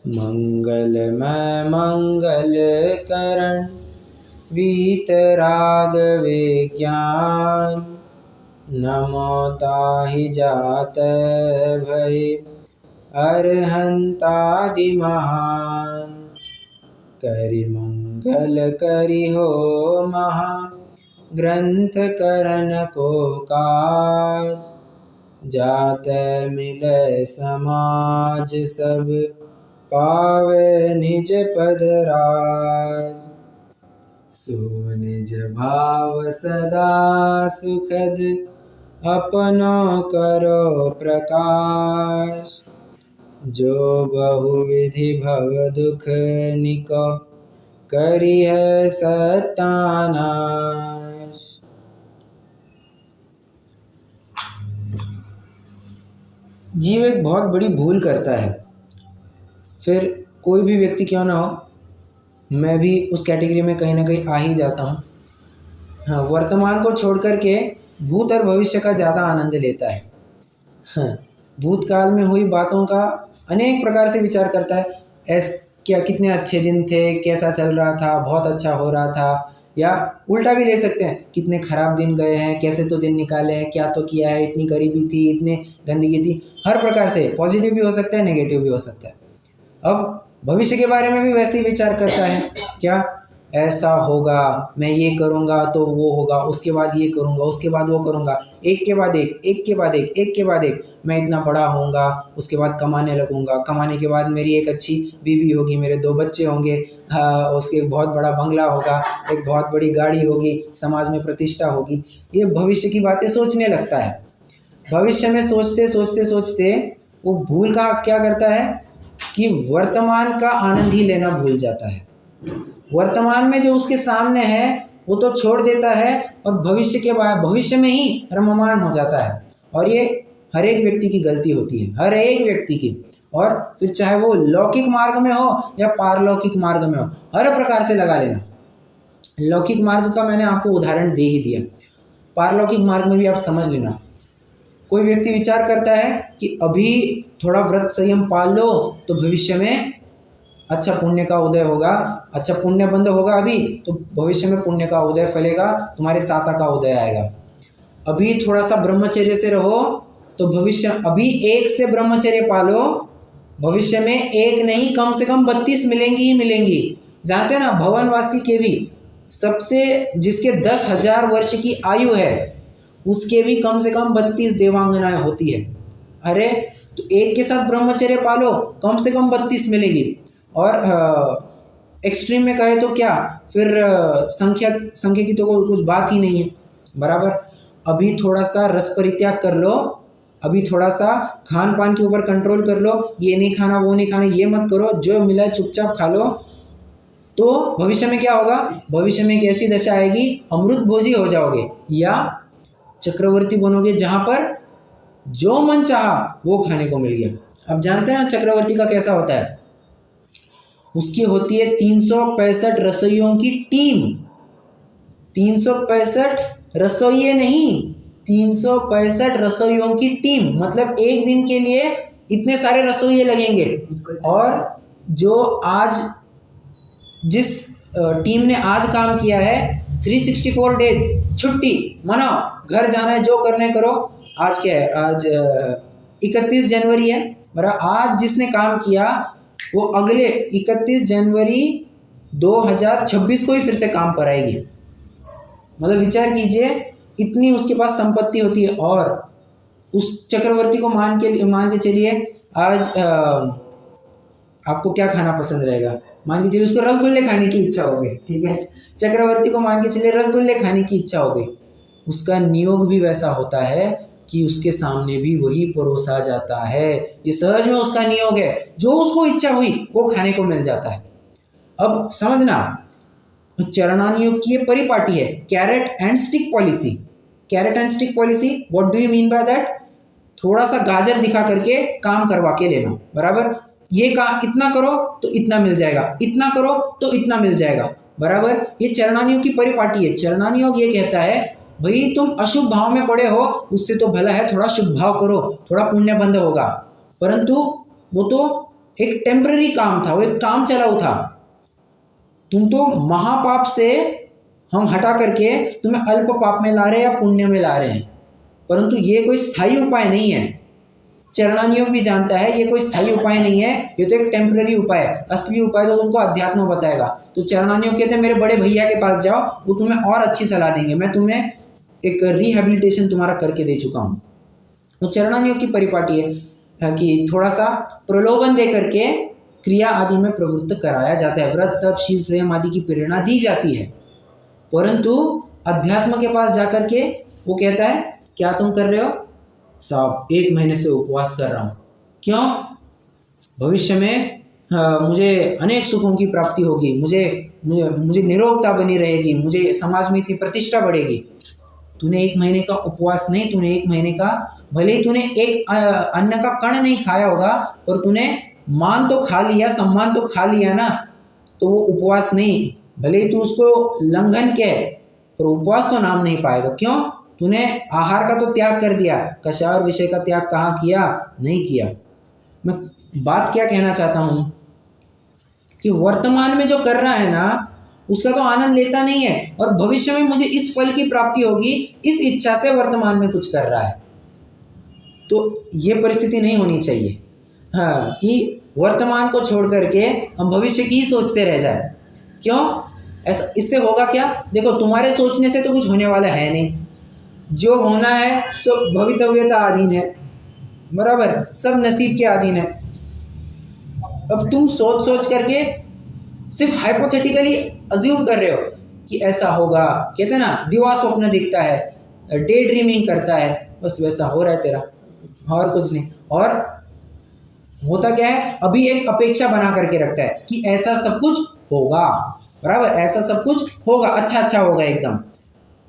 मंगलमय मंगल करण वीतराग विज्ञान। नमो ताहि जात भय अरहंतादि महान। करि मंगल करि हो महा ग्रंथ करण को काज। जातै मिलै समाज सब पावे निज पद राज। सो निज भाव सदा सुखद अपनो करो प्रकाश। जो बहुविधि भव दुख निको करिह सत्यानाश। जीव एक बहुत बड़ी भूल करता है, फिर कोई भी व्यक्ति क्यों ना हो, मैं भी उस कैटेगरी में कहीं ना कहीं आ ही जाता हूँ। हाँ, वर्तमान को छोड़ कर के भूत और भविष्य का ज़्यादा आनंद लेता है। हाँ, भूतकाल में हुई बातों का अनेक प्रकार से विचार करता है। क्या कितने अच्छे दिन थे, कैसा चल रहा था, बहुत अच्छा हो रहा था। या उल्टा भी ले सकते हैं, कितने खराब दिन गए हैं, कैसे तो दिन निकाले हैं, क्या तो किया है, इतनी गरीबी थी, इतनी गंदगी थी। हर प्रकार से पॉजिटिव भी हो सकता है, नेगेटिव भी हो सकता है। अब भविष्य के बारे में भी वैसे ही विचार करता है, क्या ऐसा होगा, मैं ये करूँगा तो वो होगा, उसके बाद ये करूँगा, उसके बाद वो करूँगा, एक के बाद एक, एक के बाद एक, एक के बाद एक। मैं इतना बड़ा होऊंगा, उसके बाद कमाने लगूंगा, कमाने के बाद मेरी एक अच्छी बीवी होगी, मेरे 2 बच्चे होंगे, उसके एक बहुत बड़ा बंगला होगा, एक बहुत बड़ी गाड़ी होगी, समाज में प्रतिष्ठा होगी। ये भविष्य की बातें सोचने लगता है। भविष्य में सोचते सोचते सोचते वो भूल का क्या करता है कि वर्तमान का आनंद ही लेना भूल जाता है। वर्तमान में जो उसके सामने है वो तो छोड़ देता है और भविष्य में ही रममान हो जाता है। और ये हर एक व्यक्ति की गलती होती है, हर एक व्यक्ति की। और फिर चाहे वो लौकिक मार्ग में हो या पारलौकिक मार्ग में हो, हर प्रकार से लगा लेना। लौकिक मार्ग का मैंने आपको उदाहरण दे ही दिया, पारलौकिक मार्ग में भी आप समझ लेना। कोई व्यक्ति विचार करता है कि अभी थोड़ा व्रत संयम पाल लो तो भविष्य में अच्छा पुण्य का उदय होगा, अच्छा पुण्य बंद होगा अभी तो भविष्य में पुण्य का उदय फलेगा, तुम्हारे साता का उदय आएगा। अभी थोड़ा सा ब्रह्मचर्य से रहो तो भविष्य, अभी 1 से ब्रह्मचर्य पालो, भविष्य में 1 नहीं कम से कम 32 मिलेंगी ही मिलेंगी। जानते हैं ना, भवनवासी के भी सबसे जिसके 10,000 वर्ष की आयु है उसके भी कम से कम 32 देवांगनाएं होती है। अरे तो 1 के साथ ब्रह्मचर्य पालो, कम से कम 32 मिलेगी। और एक्सट्रीम में कहे तो क्या, फिर संख्या की तो कुछ बात ही नहीं है, बराबर। अभी थोड़ा सा रस परित्याग कर लो, अभी थोड़ा सा खान पान के ऊपर कंट्रोल कर लो, ये नहीं खाना वो नहीं खाना, ये मत करो, जो मिला चुपचाप खा लो, तो भविष्य में क्या होगा, भविष्य में एक ऐसी दशा आएगी, अमृत भोजी हो जाओगे या चक्रवर्ती बनोगे, जहां पर जो मन चाहा वो खाने को मिल गया। अब जानते हैं ना चक्रवर्ती का कैसा होता है, उसकी होती है 365 रसोइयों की टीम। 365 रसोइये नहीं, 365 रसोइयों की टीम, मतलब एक दिन के लिए इतने सारे रसोइये लगेंगे। और जो आज जिस टीम ने आज काम किया है 364 डेज छुट्टी मनाओ, घर जाना है, जो करने करो। आज क्या है, आज 31 जनवरी है, बराबर। आज जिसने काम किया वो अगले 31 जनवरी 2026 को ही फिर से काम पर आएगी। मतलब विचार कीजिए, इतनी उसके पास संपत्ति होती है। और उस चक्रवर्ती को मान के चलिए, आज आपको क्या खाना पसंद रहेगा, मान के चलिए उसको रसगुल्ले खाने की इच्छा हो गई, ठीक है। चक्रवर्ती को मान के चलिए रसगुल्ले खाने की इच्छा हो गई। उसका नियोग भी वैसा होता है कि उसके सामने भी वही परोसा जाता है। ये सहज में उसका नियोग है, जो उसको इच्छा हुई वो खाने को मिल जाता है। अब समझना, चरणानियोग की ये परिपाटी है, carrot and stick policy. Carrot and stick policy, what do you mean by that? थोड़ा सा गाजर दिखा करके काम करवा के लेना, बराबर। ये काम इतना करो तो इतना मिल जाएगा, इतना करो तो इतना मिल जाएगा, बराबर। ये चरणानियोग की परिपाटी है। चरणानियोग ये कहता है, भाई तुम अशुभ भाव में पड़े हो, उससे तो भला है थोड़ा शुभ भाव करो, थोड़ा पुण्य बंद होगा। परंतु वो तो एक टेम्पररी काम था, वो एक काम चलाऊ था। तुम तो महापाप से हम हटा करके तुम्हें अल्प पाप में ला रहे हैं या पुण्य में ला रहे हैं, परंतु ये कोई स्थायी उपाय नहीं है। चरणानियोग भी जानता है ये कोई स्थायी उपाय नहीं है, ये तो एक टेम्पररी उपाय है। असली उपाय तो तुमको अध्यात्म बताएगा। तो चरणानियोग कहते हैं मेरे बड़े भैया के पास जाओ, वो तुम्हें और अच्छी सलाह देंगे, मैं तुम्हें एक रिहेबिलिटेशन तुम्हारा करके दे चुका हूँ। तो चरणानियोग की परिपाटी है कि थोड़ा सा प्रलोभन दे करके क्रिया आदि में प्रवृत्त कराया जाता है, व्रत तप शील संयम आदि की प्रेरणा दी जाती है। परंतु अध्यात्म के पास जाकर के वो कहता है क्या तुम कर रहे हो साहब, 1 महीने से उपवास कर रहा हूँ, क्यों? भविष्य में मुझे अनेक सुखों की प्राप्ति होगी, मुझे निरोगता बनी रहेगी, मुझे समाज में इतनी प्रतिष्ठा बढ़ेगी। तूने 1 महीने का उपवास नहीं, तूने 1 महीने का, भले ही तूने एक अन्न का कण नहीं खाया होगा, पर तूने मान तो खा लिया, सम्मान तो खा लिया ना, तो वो उपवास नहीं। भले ही तू उसको लंघन कह, पर उपवास तो नाम नहीं पाएगा। क्यों? तूने आहार का तो त्याग कर दिया, कषाय और विषय का त्याग कहाँ किया? नहीं किया। मैं बात क्या कहना चाहता हूँ कि वर्तमान में जो कर रहा है ना, उसका तो आनंद लेता नहीं है, और भविष्य में मुझे इस फल की प्राप्ति होगी, इस इच्छा से वर्तमान में कुछ कर रहा है। तो ये परिस्थिति नहीं होनी चाहिए, हाँ, कि वर्तमान को छोड़ करके हम भविष्य की ही सोचते रह जाए। क्यों? ऐसा इससे होगा क्या? देखो, तुम्हारे सोचने से तो कुछ होने वाला है नहीं, जो होना है सब भवितव्यता अधीन है, बराबर, सब नसीब के अधीन है। अब तुम सोच सोच करके सिर्फ हाइपोथेटिकली अज्यूम कर रहे हो कि ऐसा होगा, कहते हैं ना दिवा स्वप्न दिखता है, डे ड्रीमिंग करता है, बस वैसा हो रहा है तेरा, और कुछ नहीं। और होता क्या है, अभी एक अपेक्षा बना करके रखता है कि ऐसा सब कुछ होगा, बराबर, ऐसा सब कुछ होगा, अच्छा अच्छा होगा एकदम।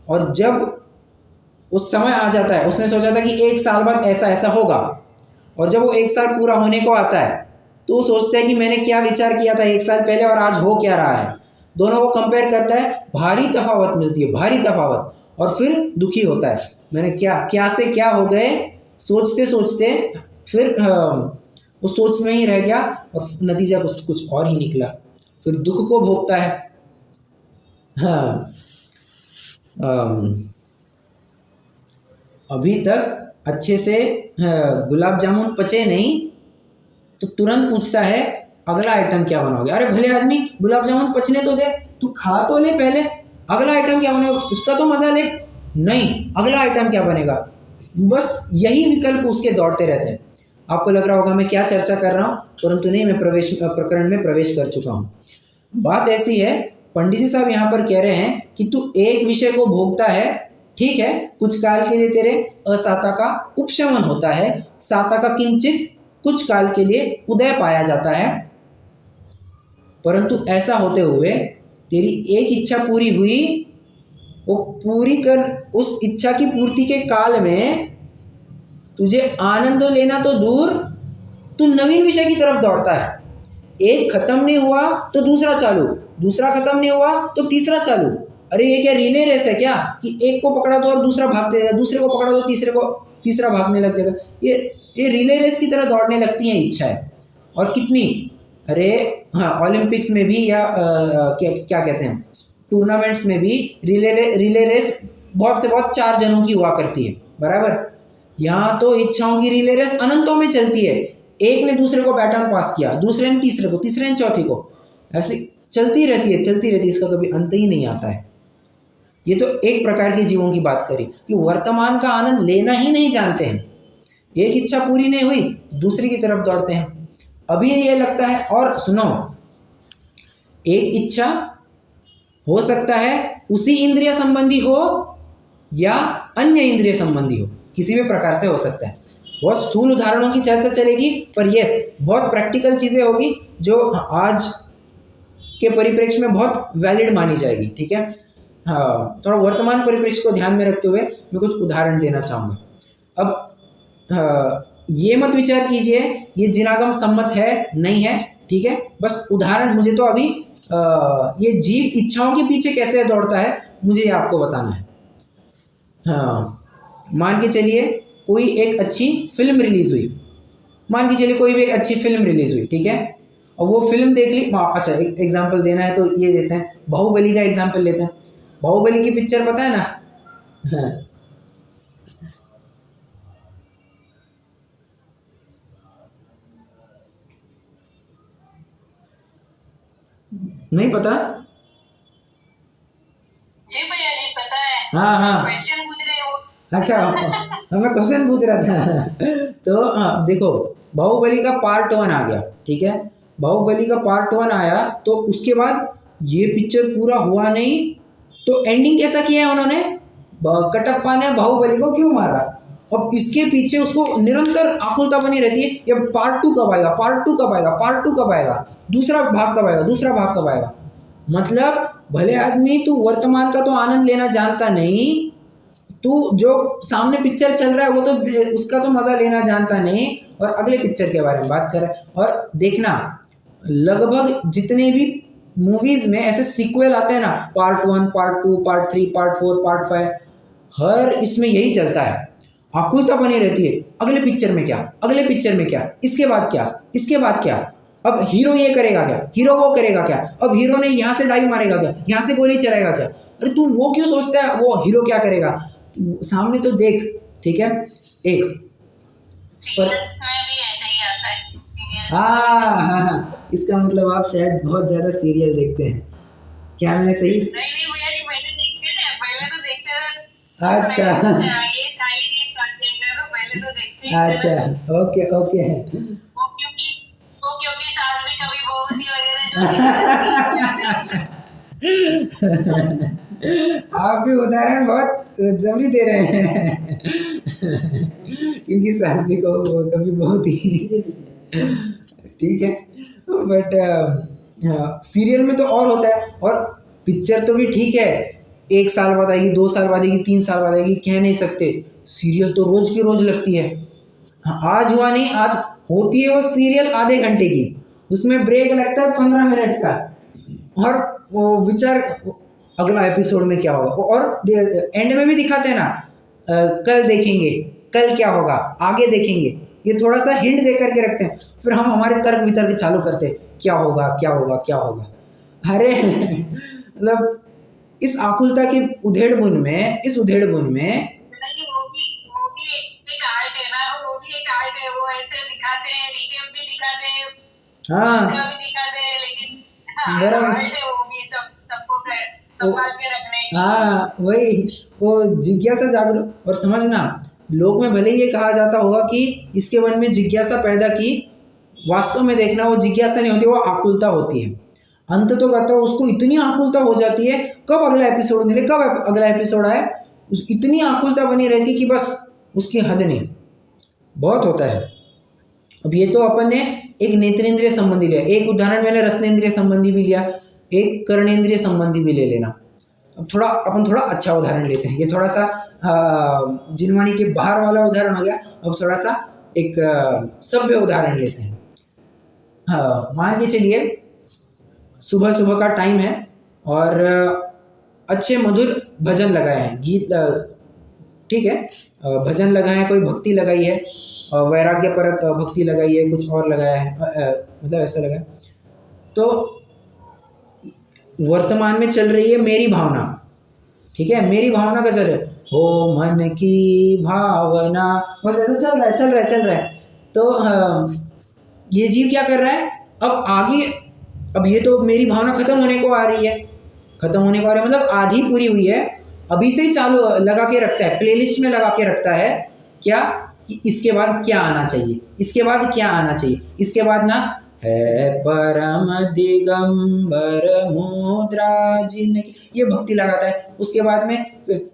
और जब उस समय आ जाता है, उसने सोचा था कि 1 साल बाद ऐसा ऐसा होगा, और जब वो 1 साल पूरा होने को आता है तो वो सोचता है कि मैंने क्या विचार किया था 1 साल पहले और आज हो क्या रहा है। दोनों को कंपेयर करता है, भारी तफावत मिलती है, भारी तफावत, और फिर दुखी होता है, मैंने क्या से क्या हो गए, सोचते सोचते फिर वो सोच में ही रह गया और नतीजा कुछ और ही निकला, फिर दुख को भोगता है। हाँ, अभी तक अच्छे से गुलाब जामुन पचे नहीं तो तुरंत पूछता है अगला आइटम क्या बनाओगे। अरे भले आदमी, गुलाब जामुन पचने तो दे, तू खा तो ले पहले, अगला आइटम क्या बनेगा उसका तो मजा ले। नहीं, अगला आइटम क्या बनेगा, बस यही विकल्प उसके दौड़ते रहते हैं। आपको लग रहा होगा मैं क्या चर्चा कर रहा हूँ, परंतु नहीं, मैं प्रकरण में प्रवेश कर चुका हूँ। बात ऐसी है, पंडित जी साहब यहाँ पर कह रहे हैं कि तू एक विषय को भोगता है, ठीक है, कुछ काल के लिए तेरे असाता का उपशमन होता है, साता का किंचित कुछ काल के लिए उदय पाया जाता है, परंतु ऐसा होते हुए तेरी एक इच्छा पूरी हुई, वो पूरी कर, उस इच्छा की पूर्ति के काल में तुझे आनंद लेना तो दूर, तू नवीन विषय की तरफ दौड़ता है। एक खत्म नहीं हुआ तो दूसरा चालू, दूसरा खत्म नहीं हुआ तो तीसरा चालू। अरे ये क्या रिले रेस है क्या, कि एक को पकड़ा दो और दूसरा भागते जाएगा, दूसरे को पकड़ा दो तीसरा भागने लग जाएगा। ये रिले रेस की तरह दौड़ने लगती हैं इच्छाएं। और कितनी, अरे हाँ, ओलंपिक्स में भी या क्या कहते हैं, टूर्नामेंट्स में भी रिले रेस बहुत से बहुत 4 जनों की हुआ करती है, बराबर। यहाँ तो इच्छाओं की रिले रेस अनंतों में चलती है, एक ने दूसरे को बैटन पास किया, दूसरे ने तीसरे को, तीसरे ने चौथे को, ऐसे चलती रहती है, इसका कभी अंत ही नहीं आता है। ये तो एक प्रकार के जीवों की बात करी कि वर्तमान का आनंद लेना ही नहीं जानते हैं। एक इच्छा पूरी नहीं हुई, दूसरी की तरफ दौड़ते हैं। अभी ये लगता है, और सुनो, एक इच्छा हो सकता है उसी इंद्रिय संबंधी हो या अन्य इंद्रिय संबंधी हो, किसी भी प्रकार से हो सकता है। बहुत स्थूल उदाहरणों की चर्चा चलेगी, पर यस, बहुत प्रैक्टिकल चीजें होगी जो आज के परिप्रेक्ष्य में बहुत वैलिड मानी जाएगी, ठीक है। हाँ, थोड़ा वर्तमान परिप्रेक्ष्य को ध्यान में रखते हुए मैं कुछ उदाहरण देना चाहूँगा। अब ये मत विचार कीजिए ये जिनागम सम्मत है नहीं है, ठीक है, बस उदाहरण। मुझे तो अभी ये जीव इच्छाओं के पीछे कैसे दौड़ता है मुझे ये आपको बताना है। हाँ, मान के चलिए कोई एक अच्छी फिल्म रिलीज हुई, मान के चलिए कोई भी एक अच्छी फिल्म रिलीज हुई, ठीक है, और वो फिल्म देख ली। अच्छा एक एग्जांपल देना है तो ये देते हैं, बाहुबली का एग्जांपल लेते हैं। बाहुबली की पिक्चर पता है ना? हाँ। नहीं पता? जी भैया जी पता है। हाँ हाँ, क्वेश्चन पूछ रहे हो? अच्छा मैं क्वेश्चन पूछ रहा था। तो हाँ देखो, बाहुबली का पार्ट 1 आ गया, ठीक है, बाहुबली का पार्ट 1 आया तो उसके बाद ये पिक्चर पूरा हुआ नहीं, तो एंडिंग कैसा किया है उन्होंने? कटप्पा ने बाहुबली को क्यों मारा? अब इसके पीछे उसको निरंतर आकुलता बनी रहती है, ये पार्ट 2 कब आएगा, पार्ट 2 कब आएगा, पार्ट 2 कब आएगा, दूसरा भाग कब आएगा, दूसरा भाग कब आएगा। मतलब भले आदमी तू वर्तमान का तो आनंद लेना जानता नहीं, तू जो सामने पिक्चर चल रहा है वो तो उसका तो मजा लेना जानता नहीं, और अगले पिक्चर के बारे में बात कर रहा है। और देखना, लगभग जितने भी मूवीज में ऐसे सीक्वल आते हैं ना, part 1, part 2, part 3, part 4, part 5, हर इसमें यही चलता है, आकुलता बनी रहती है। अगले पिक्चर में क्या, अगले पिक्चर में क्या, इसके बाद क्या, इसके बाद क्या, अब हीरो ये करेगा क्या, हीरो वो करेगा क्या, अब हीरो ने यहाँ से डाइव मारेगा क्या, यहाँ से गोली चलाएगा क्या। अरे तू वो क्यों सोचता है वो हीरो क्या करेगा, सामने तो देख, ठीक है। एक में भी ऐसा ही आता है। हाँ हाँ हाँ, इसका मतलब आप शायद बहुत ज़्यादा सीरियल देखते हैं, क्या मैंने सही? नहीं नहीं भैया जी, पहले देखते थे, पहले तो देखते थे। अच्छा ये था ही नहीं कंटेंट, तो पहले तो देखते ही थे। अच्छा ओके ओके। वो क्योंकि सास भी कभी बहू थी वगैरह जो आप भी उदाहरण बहुत जबरी दे रहे हैं। क्योंकि सास भी को कभी बहुत ही ठीक है, बट सीरियल में तो और होता है, और पिक्चर तो भी ठीक है, 1 साल बाद आएगी, 2 साल बाद आएगी, 3 साल बाद आएगी, कह नहीं सकते। सीरियल तो रोज की रोज लगती है। आज हुआ नहीं, आज होती है वो सीरियल आधे घंटे की, उसमें ब्रेक लगता है 15 मिनट का, और वो विचार अगला एपिसोड में क्या होगा, और एंड में भी दिखाते हैं ना, कल देखेंगे, कल क्या होगा, आगे देखेंगे, ये थोड़ा सा हिंट दे करके रखते हैं, फिर हम हमारे तर्क वितर्क चालू करते हैं, क्या होगा क्या होगा क्या होगा। अरे मतलब इस आकुलता की उधेड़-बुन में, इस उधेड़-बुन में वो भी एक आर्ट है ना, वो भी एक आर्ट है। वो ऐसे दिखाते हैं, रिकेप भी दिखाते हैं, हाँ उसका भी दिखाते हैं, लेकिन बराबर, आर्ट है वो भी, सबको संभाल के रखने की। हाँ वही, वो जिज्ञासा जागरूक। और समझना, लोक में भले ही ये कहा जाता होगा कि इसके मन में जिज्ञासा पैदा की, वास्तव में देखना वो जिज्ञासा नहीं होती, वो आकुलता होती है। अंत तो करता है उसको इतनी आकुलता हो जाती है, कब अगला एपिसोड मिले, कब अगला एपिसोड आए, उस इतनी आकुलता बनी रहती है कि बस उसकी हद नहीं, बहुत होता है। अब ये तो अपन ने एक नेत्रेंद्रिय संबंधी लिया, एक उदाहरण मैंने रसनेंद्रिय संबंधी भी लिया, एक कर्णेंद्रिय संबंधी भी ले लेना। अब अपन थोड़ा अच्छा उदाहरण लेते हैं, ये थोड़ा सा जिनवाणी के बाहर वाला उदाहरण हो गया। अब थोड़ा सा एक सभ्य उदाहरण लेते हैं। मान के चलिए सुबह सुबह का टाइम है, और अच्छे मधुर भजन लगाए हैं, गीत, ठीक है, भजन लगाए हैं, कोई भक्ति लगाई है, वैराग्य परक भक्ति लगाई है, कुछ और लगाया है, मतलब ऐसा लगा। तो वर्तमान में चल रही है मेरी भावना, ठीक है, मेरी भावना का चल रहा है, हो मन की भावना, बस ऐसा चल रहा है। तो ये जीव क्या कर रहा है, अब आगे, अब ये तो मेरी भावना खत्म होने को आ रही है, खत्म होने को आ रही है, मतलब आधी पूरी हुई है, अभी से ही चालू लगा के रखता है, प्लेलिस्ट में लगा के रखता है क्या, कि इसके बाद क्या आना चाहिए, इसके बाद क्या आना चाहिए, इसके बाद ना है परम दिगंबर मुद्रा जिनकी, ये भक्ति लगाता है। उसके बाद में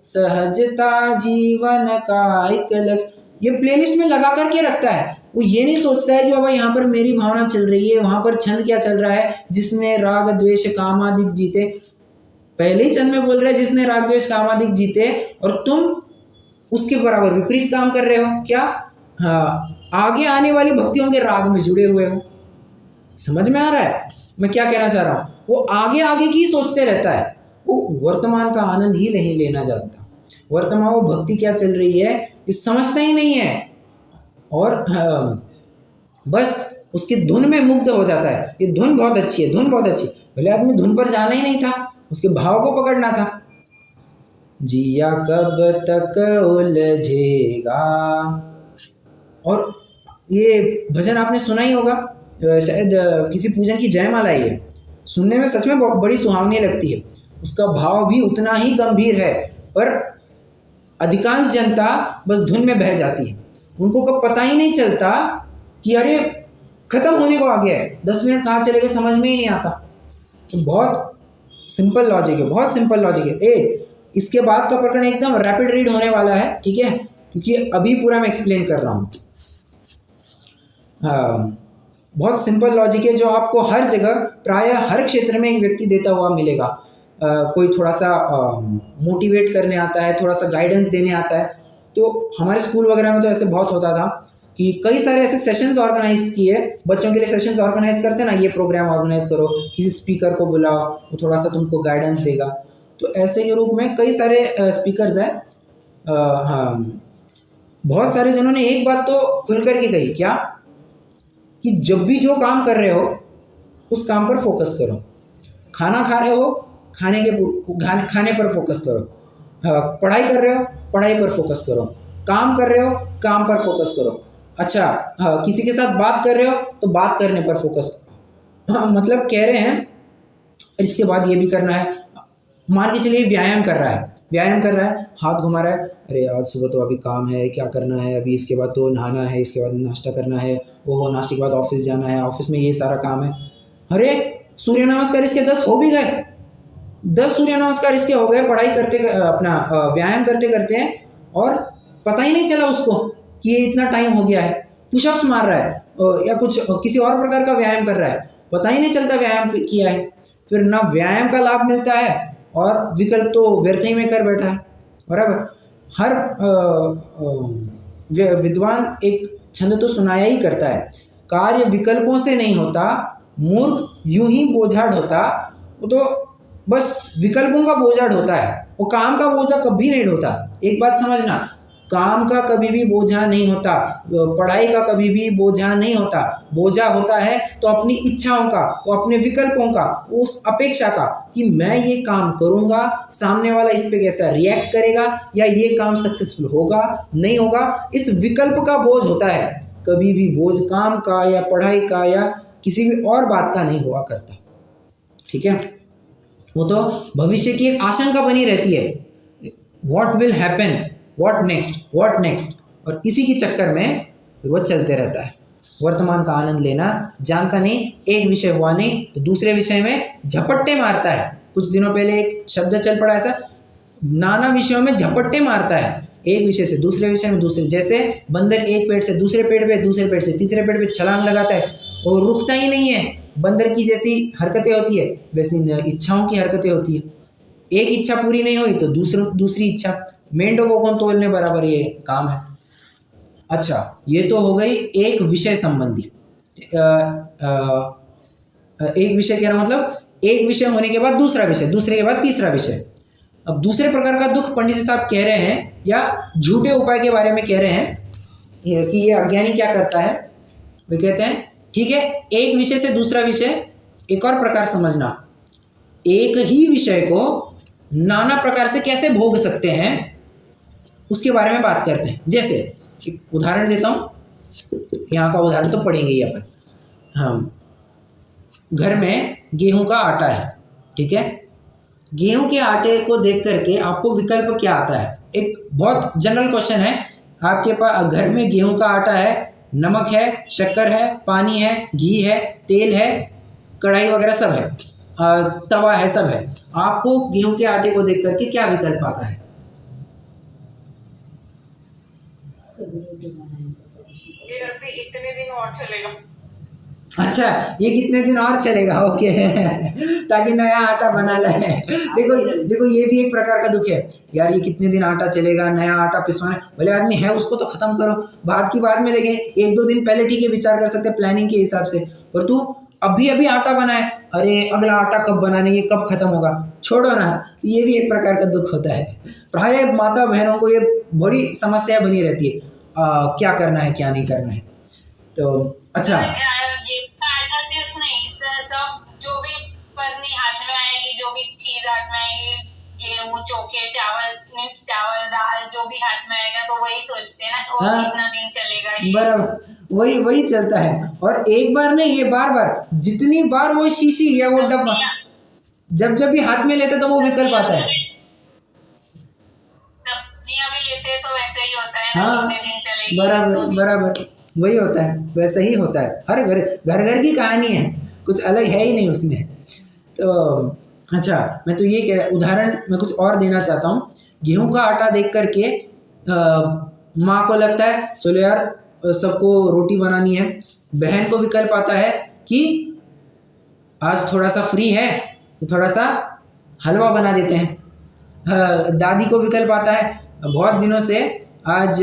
सहजता जीवन का एक लक्ष्य, ये प्लेलिस्ट में लगा करके रखता है। वो ये नहीं सोचता है कि बाबा यहाँ पर मेरी भावना चल रही है, वहां पर छंद क्या चल रहा है, जिसने राग द्वेष कामादिक जीते, पहले ही छंद में बोल रहे हैं जिसने राग द्वेष कामादिक जीते, और तुम उसके बराबर विपरीत काम कर रहे हो क्या, हाँ, आगे आने वाली भक्तियों के राग में जुड़े हुए हो। समझ में आ रहा है मैं क्या कहना चाह रहा हूँ? वो आगे आगे की सोचते रहता है, वो वर्तमान का आनंद ही नहीं लेना चाहता, वर्तमान वो भक्ति क्या चल रही है ये समझता ही नहीं है। और बस उसकी धुन में मुग्ध हो जाता है, ये धुन बहुत अच्छी है, धुन बहुत अच्छी। भले आदमी धुन पर जाना ही नहीं था, उसके भाव को पकड़ना था। जिया कब तक उलझेगा। और ये भजन आपने सुना ही होगा, शायद किसी पूजन की जयमाला है ये। सुनने में सच में बड़ी सुहावनी लगती है, उसका भाव भी उतना ही गंभीर है, पर अधिकांश जनता बस धुन में बह जाती है। उनको कब पता ही नहीं चलता कि अरे खत्म होने को आ गया है, 10 मिनट कहाँ चले गए समझ में ही नहीं आता। तो बहुत सिंपल लॉजिक है, बहुत सिंपल लॉजिक है। इसके बाद का प्रकरण एकदम रैपिड रीड होने वाला है, ठीक है, क्योंकि अभी पूरा मैं एक्सप्लेन कर रहा हूँ। बहुत सिंपल लॉजिक है जो आपको हर जगह प्रायः हर क्षेत्र में एक व्यक्ति देता हुआ मिलेगा। कोई थोड़ा सा मोटिवेट करने आता है, थोड़ा सा गाइडेंस देने आता है। तो हमारे स्कूल वगैरह में तो ऐसे बहुत होता था कि कई सारे ऐसे सेशंस ऑर्गेनाइज किए, बच्चों के लिए सेशंस ऑर्गेनाइज करते ना, ये प्रोग्राम ऑर्गेनाइज करो, किसी स्पीकर को बुलाओ, वो थोड़ा सा तुमको गाइडेंस देगा। तो ऐसे के रूप में कई सारे स्पीकर्स हैं। हाँ, बहुत सारे जिन्होंने एक बात तो खुल करके कही, क्या कि जब भी जो काम कर रहे हो उस काम पर फोकस करो। खाना खा रहे हो, खाने पर फोकस करो। पढ़ाई कर रहे हो, पढ़ाई पर फोकस करो। काम कर रहे हो, काम पर फोकस करो। अच्छा, किसी के साथ बात कर रहे हो तो बात करने पर फोकस करो। हाँ, मतलब कह रहे हैं इसके बाद ये भी करना है। मान के चलिए व्यायाम कर रहा है, व्यायाम कर रहा है, हाथ घुमा रहा है, अरे आज सुबह तो अभी काम है, क्या करना है अभी, इसके बाद तो नहाना है, इसके बाद नाश्ता करना है, ओहो नाश्ते के बाद ऑफिस जाना है, ऑफिस में ये सारा काम है। अरे सूर्य नमस्कार इसके 10 हो भी गए, 10 सूर्य नमस्कार इसके हो गए पढ़ाई करते अपना व्यायाम करते करते, और पता ही नहीं चला उसको कि ये इतना टाइम हो गया है। पुशअप्स मार रहा है या कुछ किसी और प्रकार का व्यायाम कर रहा है, पता ही नहीं चलता व्यायाम किया है। फिर ना व्यायाम का लाभ मिलता है और विकल्प तो व्यर्थ ही में कर बैठा है। बराबर, हर विद्वान एक छंद तो सुनाया ही करता है, कार्य विकल्पों से नहीं होता, मूर्ख यूं ही बोझा ढोता। वो तो बस विकल्पों का बोझा ढोता है, वो काम का बोझा कभी नहीं ढोता। एक बात समझना, काम का कभी भी बोझा नहीं होता, पढ़ाई का कभी भी बोझा नहीं होता। बोझा होता है तो अपनी इच्छाओं का, वो अपने विकल्पों का, उस अपेक्षा का कि मैं ये काम करूंगा, सामने वाला इस पे कैसा रिएक्ट करेगा, या ये काम सक्सेसफुल होगा नहीं होगा, इस विकल्प का बोझ होता है। कभी भी बोझ काम का या पढ़ाई का या किसी भी और बात का नहीं हुआ करता, ठीक है। वो तो भविष्य की एक आशंका बनी रहती है, what will happen, what next, और इसी के चक्कर में वो चलते रहता है। वर्तमान का आनंद लेना जानता नहीं, एक विषय हुआ नहीं तो दूसरे विषय में झपट्टे मारता है। कुछ दिनों पहले एक शब्द चल पड़ा ऐसा, नाना विषयों में झपट्टे मारता है, एक विषय से दूसरे विषय में दूसरे, जैसे बंदर एक पेड़ से दूसरे पेड़ पे, दूसरे पेड़ से तीसरे पेड़ पे छलांग लगाता है और रुकता ही नहीं है। बंदर की जैसी हरकतें होती है वैसी इच्छाओं की हरकतें होती है। एक इच्छा पूरी नहीं हुई तो दूसरी इच्छा, मेंढकों को कौन तोलने बराबर ये काम है। अच्छा, ये तो हो गई एक विषय संबंधी। एक विषय कह रहा मतलब एक विषय होने के बाद दूसरा विषय, दूसरे के बाद तीसरा विषय। अब दूसरे प्रकार का दुख पंडित जी साहब कह रहे हैं, या झूठे उपाय के बारे में कह रहे हैं कि ये अज्ञानी क्या करता है। वे कहते हैं ठीक है, एक विषय से दूसरा विषय, एक और प्रकार समझना, एक ही विषय को नाना प्रकार से कैसे भोग सकते हैं उसके बारे में बात करते हैं। जैसे एक उदाहरण देता हूँ, यहाँ का उदाहरण तो पढ़ेंगे ही अपन। हाँ, घर में गेहूं का आटा है, ठीक है। गेहूं के आटे को देख करके आपको विकल्प क्या आता है? एक बहुत जनरल क्वेश्चन है। आपके पास घर में गेहूं का आटा है, नमक है, शक्कर है, पानी है, घी है, तेल है, कढ़ाई वगैरह सब है, तवा है, सब है। आपको गेहूं के आटे को देख करके क्या विकल्प आता है? इतने दिन और चलेगा। अच्छा, ये कितने दिन और चलेगा, ओके ताकि नया आटा बना ले। देखो ये भी एक प्रकार का दुख है यार, ये कितने दिन आटा चलेगा, नया आटा पिसवाना। भले आदमी है उसको तो खत्म करो, बाद की बाद में देखें, 1-2 दिन पहले ठीक है विचार कर सकते हैं प्लानिंग के हिसाब से, पर तू अभी आटा बनाए, अरे अगला आटा कब बनाने, ये कब खत्म होगा, छोड़ो ना। ये भी एक प्रकार का दुख होता है। प्राय माता बहनों को ये बड़ी समस्या बनी रहती है, क्या करना है क्या नहीं करना है। तो अच्छा, गेहूं का आटा सिर्फ नहीं, सब जो भी पन्नी हाथ में आएगी, जो भी चीज हाथ में आएगी, गेहूं, चोखे, चावल, मिक्स चावल, दाल, जो भी हाथ में आएगा तो वही सोचते हैं ना, और हाँ कितना दिन चलेगा ये। बराबर, वही वही चलता है। और एक बार नहीं, ये बार बार, जितनी बार वो शीशी या वो डब्बा जब जब भी हाथ में लेते तो वो विकल्प आता है। सब्जियां भी लेते हैं तो वैसे ही होता है ना, हाँ कितने दिन चलेगी, बराबर तो बराबर, वही होता है, वैसा ही होता है। हर घर घर घर की कहानी है, कुछ अलग है ही नहीं उसमें। तो अच्छा, मैं तो ये उदाहरण मैं कुछ और देना चाहता हूँ। गेहूं का आटा देख करके माँ को लगता है चलो यार सबको रोटी बनानी है। बहन को विकल्प आता है कि आज थोड़ा सा फ्री है तो थोड़ा सा हलवा बना देते हैं। दादी को विकल्प आता है बहुत दिनों से आज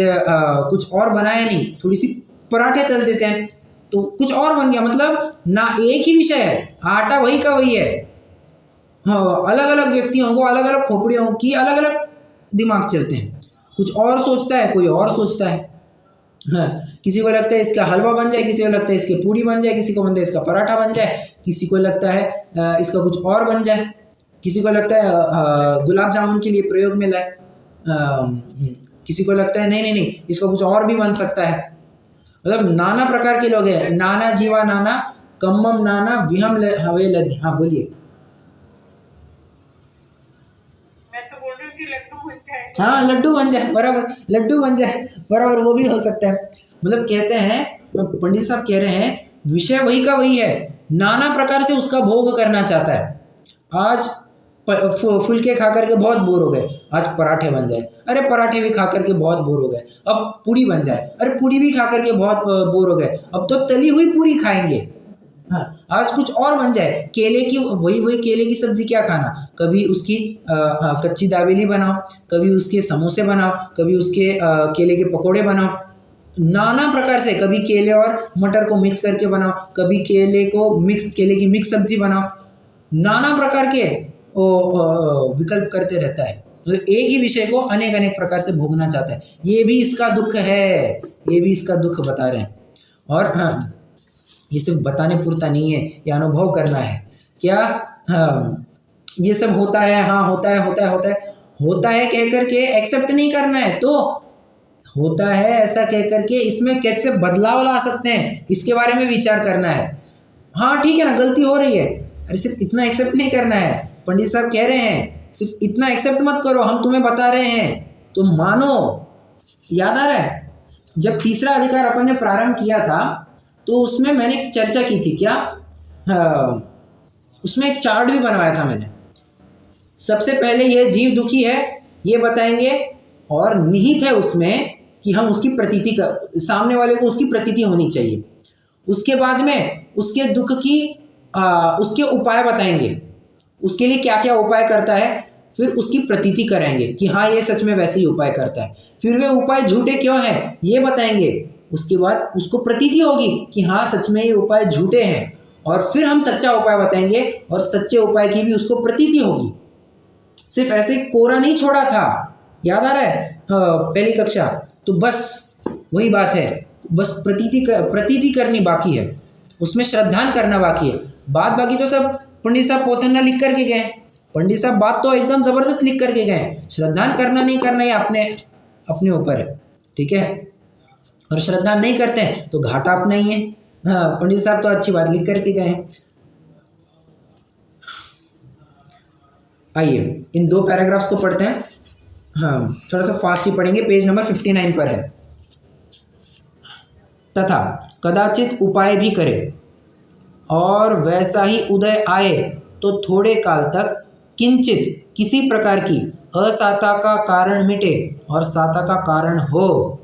कुछ और बनाया नहीं, थोड़ी सी पराठे तल देते हैं, तो कुछ और बन गया। मतलब ना एक ही विषय है, आटा वही का वही है। हाँ, अलग अलग व्यक्तियों को, अलग अलग खोपड़ियों की अलग अलग दिमाग चलते हैं। कुछ और सोचता है, कोई और सोचता है। हाँ, किसी को लगता है इसका हलवा बन जाए, किसी को लगता है इसके पूड़ी बन जाए, किसी को बनता है इसका पराठा बन जाए, किसी को लगता है इसका कुछ और बन जाए, किसी को लगता है गुलाब जामुन के लिए प्रयोग में लाए, किसी को लगता है नहीं नहीं नहीं इसका कुछ और भी बन सकता है। मतलब नाना प्रकार के लोग हैं। नाना जीवा नाना कम्मम नाना विहम हवे लद्य। हाँ बोलिए। मैं तो बोल रही हूँ कि लड्डू बन जाए। हाँ लड्डू बन जाए, बराबर, लड्डू बन जाए, बराबर, वो भी हो सकता है। मतलब कहते हैं, पंडित साहब कह रहे हैं विषय वही का वही है, नाना प्रकार से उसका भोग करना चाहता है। आज फुलके खा करके बहुत बोर हो गए, आज पराठे बन जाए। अरे पराठे भी खा करके बहुत बोर हो गए, अब पूड़ी बन जाए। अरे पूड़ी भी खा करके बहुत बोर हो गए, अब तो तली हुई पूड़ी खाएंगे। हाँ, आज कुछ और बन जाए, केले की वही वही केले की सब्जी क्या खाना, कभी उसकी कच्ची दाबेली बनाओ, कभी उसके समोसे बनाओ, कभी उसके केले के पकोड़े बनाओ, नाना प्रकार से। कभी केले और मटर को मिक्स करके बनाओ, कभी केले की मिक्स सब्जी बनाओ। नाना प्रकार के विकल्प करते रहता है। तो एक ही विषय को अनेक अनेक प्रकार से भोगना चाहता है। ये भी इसका दुख है, ये भी इसका दुख बता रहे हैं। और हाँ, ये सिर्फ बताने पूरता नहीं है, ये अनुभव करना है। क्या हाँ, ये सब होता है, हाँ होता है होता है होता है होता है कह करके एक्सेप्ट नहीं करना है, तो होता है ऐसा कह करके इसमें कैसे बदलाव ला सकते हैं इसके बारे में विचार करना है। हाँ ठीक है ना, गलती हो रही है, अरे सिर्फ इतना एक्सेप्ट नहीं करना है। पंडित साहब कह रहे हैं सिर्फ इतना एक्सेप्ट मत करो, हम तुम्हें बता रहे हैं तो मानो। याद आ रहा है जब तीसरा अधिकार अपन ने प्रारंभ किया था तो उसमें मैंने एक चर्चा की थी क्या, उसमें एक चार्ट भी बनवाया था मैंने। सबसे पहले ये जीव दुखी है ये बताएंगे, और निहित है उसमें कि हम उसकी प्रतीति कर, सामने वाले को उसकी प्रतीति होनी चाहिए। उसके बाद में उसके दुख की उसके उपाय बताएंगे, उसके लिए क्या क्या उपाय करता है, फिर उसकी प्रतीति कराएंगे कि हाँ ये सच में वैसे ही उपाय करता है। फिर वे उपाय झूठे क्यों हैं ये बताएंगे। उसके बाद उसको प्रतीति होगी कि हाँ सच में ये उपाय झूठे हैं, और फिर हम सच्चा उपाय बताएंगे और सच्चे उपाय की भी उसको प्रतीति होगी। सिर्फ ऐसे कोरा नहीं छोड़ा था, याद आ रहा है पहली कक्षा। तो बस वही बात है, बस प्रतीति करनी बाकी है, उसमें श्रद्धान करना बाकी है। बात बाकी तो सब पंडित साहब पोथन्ना लिख करके गए। पंडित साहब बात तो एकदम ज़बरदस्त लिख करके गए, श्रद्धान करना नहीं करना ये अपने ऊपर है, ठीक है। और श्रद्धान नहीं करते हैं तो घाटा अपना ही है। हाँ, पंडित साहब तो अच्छी बात लिख करके गए हैं। आइए इन दो पैराग्राफ्स को पढ़ते हैं। हाँ थोड़ा सा फास्ट ही पढ़ेंगे, पेज नंबर 59 पर है। तथा कदाचित उपाय भी करे और वैसा ही उदय आए तो थोड़े काल तक किंचित किसी प्रकार की असाता का कारण मिटे और साता का कारण हो,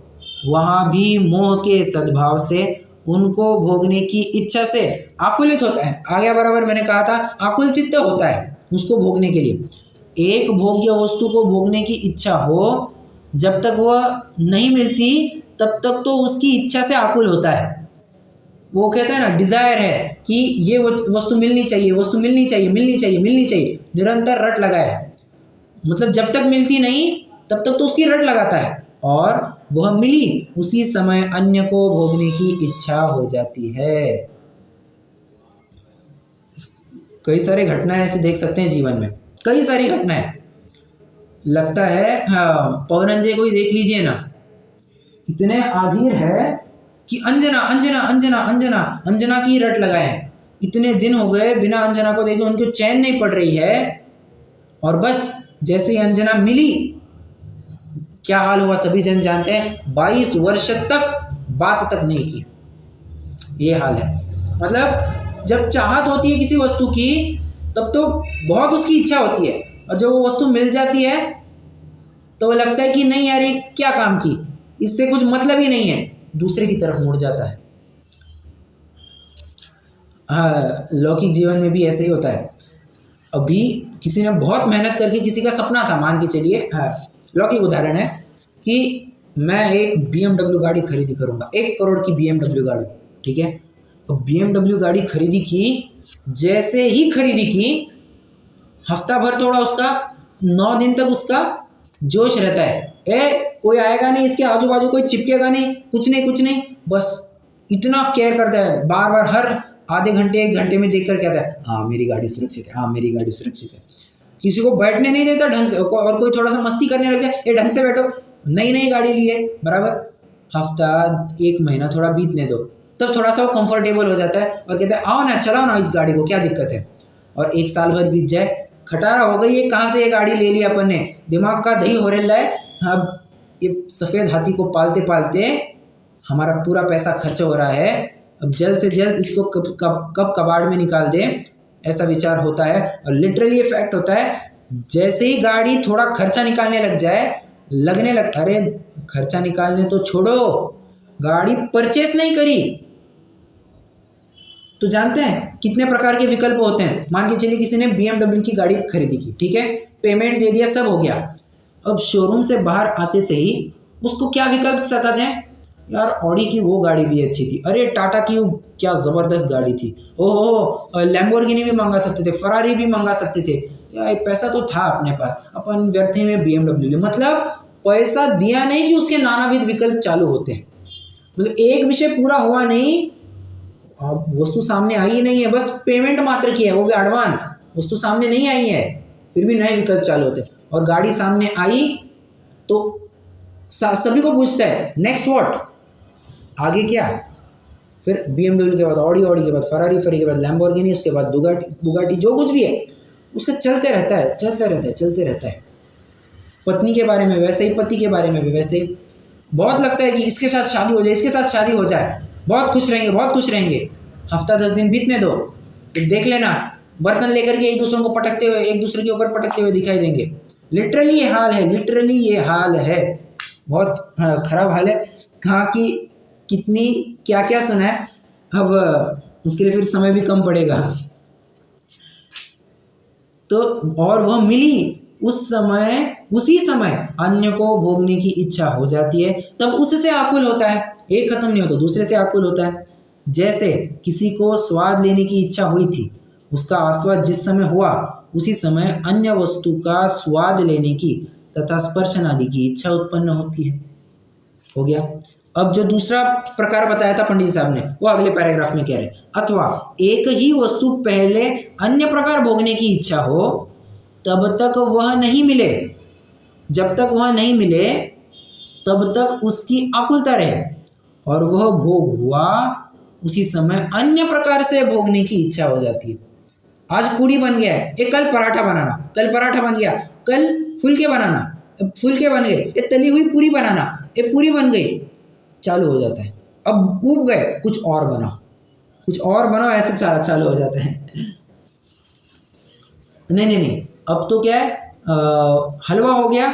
वहाँ भी मोह के सद्भाव से उनको भोगने की इच्छा से आकुलित होता है। आगे बराबर मैंने कहा था आकुल चित्त होता है उसको भोगने के लिए। एक भोग्य वस्तु को भोगने की इच्छा हो, जब तक वह नहीं मिलती तब तक तो उसकी इच्छा से आकुल होता है। वो कहता है ना डिज़ायर है कि ये वस्तु मिलनी चाहिए, वस्तु मिलनी चाहिए, मिलनी चाहिए, मिलनी चाहिए, निरंतर रट लगा है। मतलब जब तक मिलती नहीं तब तक तो उसकी रट लगाता है। और वह मिली उसी समय अन्य को भोगने की इच्छा हो जाती है। कई सारे घटनाएं ऐसे देख सकते हैं जीवन में, कई सारी घटनाएं। लगता है हाँ, पवनंजय को ही देख लीजिए ना, इतने आधीर है कि अंजना अंजना अंजना अंजना अंजना की रट लगाए हैं। इतने दिन हो गए बिना अंजना को देखे उनको चैन नहीं पड़ रही है, और बस जैसे ही अंजना मिली क्या हाल हुआ सभी जन जानते हैं। 22 वर्ष तक बात तक नहीं की, ये हाल है। मतलब जब चाहत होती है किसी वस्तु की तब तो बहुत उसकी इच्छा होती है, और जब वो वस्तु मिल जाती है तो लगता है कि नहीं यार ये क्या काम की, इससे कुछ मतलब ही नहीं है, दूसरे की तरफ मुड़ जाता है। हाँ, लौकिक जीवन में भी ऐसे ही होता है। अभी किसी ने बहुत मेहनत करके, किसी का सपना था मान के चलिए, हाँ लौकिक उदाहरण है कि मैं एक BMW गाड़ी खरीदी करूँगा, 1 करोड़ की BMW गाड़ी, ठीक है। तो BMW गाड़ी खरीदी की, जैसे ही खरीदी की हफ्ता भर थोड़ा उसका 9 दिन तक उसका जोश रहता है, कोई आएगा नहीं इसके आजू बाजू, कोई चिपकेगा नहीं, कुछ नहीं, बस इतना केयर करता है, बार बार हर आधे घंटे 1 घंटे में देख कर कहता है हाँ मेरी गाड़ी सुरक्षित है, हाँ मेरी गाड़ी सुरक्षित है। किसी को बैठने नहीं देता ढंग से, और कोई थोड़ा सा मस्ती करने लग जाए, ये ढंग से बैठो, नई गाड़ी ली है बराबर। हफ्ता 1 महीना थोड़ा बीतने दो, तब थोड़ा सा वो कंफर्टेबल हो जाता है और कहता है आओ ना चलाओ ना इस गाड़ी को, क्या दिक्कत है। और 1 साल भर बीत जाए, खटारा हो गई, ये कहाँ से ये गाड़ी ले ली अपन ने, दिमाग का दही हो रहा है। अब ये सफ़ेद हाथी को पालते पालते हमारा पूरा पैसा खर्च हो रहा है, अब जल्द से जल्द इसको कब कबाड़ में निकाल दें, ऐसा विचार होता है। और लिटरली ये फैक्ट होता है, जैसे ही गाड़ी थोड़ा खर्चा निकालने लग जाए, अरे खर्चा निकालने तो छोड़ो, गाड़ी परचेस नहीं करी तो जानते हैं कितने प्रकार के विकल्प होते हैं। मान के चलिए किसी ने BMW की गाड़ी खरीदी की, ठीक है, पेमेंट दे दिया, सब हो गया। अब शोरूम से बाहर आते से ही उसको क्या विकल्प सताते हैं, यार ऑडी की वो गाड़ी भी अच्छी थी, अरे टाटा की क्या ज़बरदस्त गाड़ी थी, ओहो लैम्बोर्गिनी भी मंगा सकते थे, फरारी भी मंगा सकते थे, यार पैसा तो था अपने पास, अपन व्यर्थे में BMW ले। मतलब पैसा दिया नहीं कि उसके नानाविध विकल्प चालू होते हैं। मतलब एक विषय पूरा हुआ नहीं, अब वस्तु सामने आई ही नहीं है, बस पेमेंट मात्र की है, वो भी एडवांस, वस्तु सामने नहीं आई है, फिर भी नए विकल्प चालू होते हैं। और गाड़ी सामने आई तो सभी को पूछता है नेक्स्ट व्हाट, आगे क्या, फिर BMW के बाद ऑडी के बाद फरारी के बाद लैम्बोर्गिनी, उसके बाद बुगाटी, जो कुछ भी है उसका चलते रहता है। पत्नी के बारे में वैसे ही, पति के बारे में भी वैसे ही। बहुत लगता है कि इसके साथ शादी हो जाए, इसके साथ शादी हो जाए, बहुत खुश रहेंगे। हफ्ता 10 दिन बीतने दो, तो देख लेना बर्तन लेकर के एक दूसरे को पटकते हुए, एक दूसरे के ऊपर पटकते हुए दिखाई देंगे। लिटरली ये हाल है, बहुत खराब हाल है। कहाँ की कितनी क्या क्या सुना है, अब उसके लिए फिर समय भी कम पड़ेगा। तो और वह मिली उसी समय अन्य को भोगने की इच्छा हो जाती है, तब उससे आकुल होता है, एक खत्म नहीं होता, दूसरे से आकुल होता है। जैसे किसी को स्वाद लेने की इच्छा हुई थी, उसका आस्वाद जिस समय हुआ उसी समय अन्य वस्तु का स्वाद लेने की तथा स्पर्शन आदि की इच्छा उत्पन्न होती है। हो गया। अब जो दूसरा प्रकार बताया था पंडित साहब ने, वो अगले पैराग्राफ में कह रहे हैं, अथवा एक ही वस्तु पहले अन्य प्रकार भोगने की इच्छा हो, तब तक वह नहीं मिले, जब तक वह नहीं मिले तब तक उसकी आकुलता रहे, और वह भोग हुआ उसी समय अन्य प्रकार से भोगने की इच्छा हो जाती है। आज पूड़ी बन गया है, ये कल पराठा बनाना, कल पराठा बन गया, कल फुलके बनाना, फुलके बन गए, ये तली हुई पूरी बनाना, ये पूरी बन गई, चालू हो जाता है। अब ऊब गए, कुछ और बनाओ, ऐसे चालू हो जाता है। नहीं, अब तो क्या है, हलवा हो गया,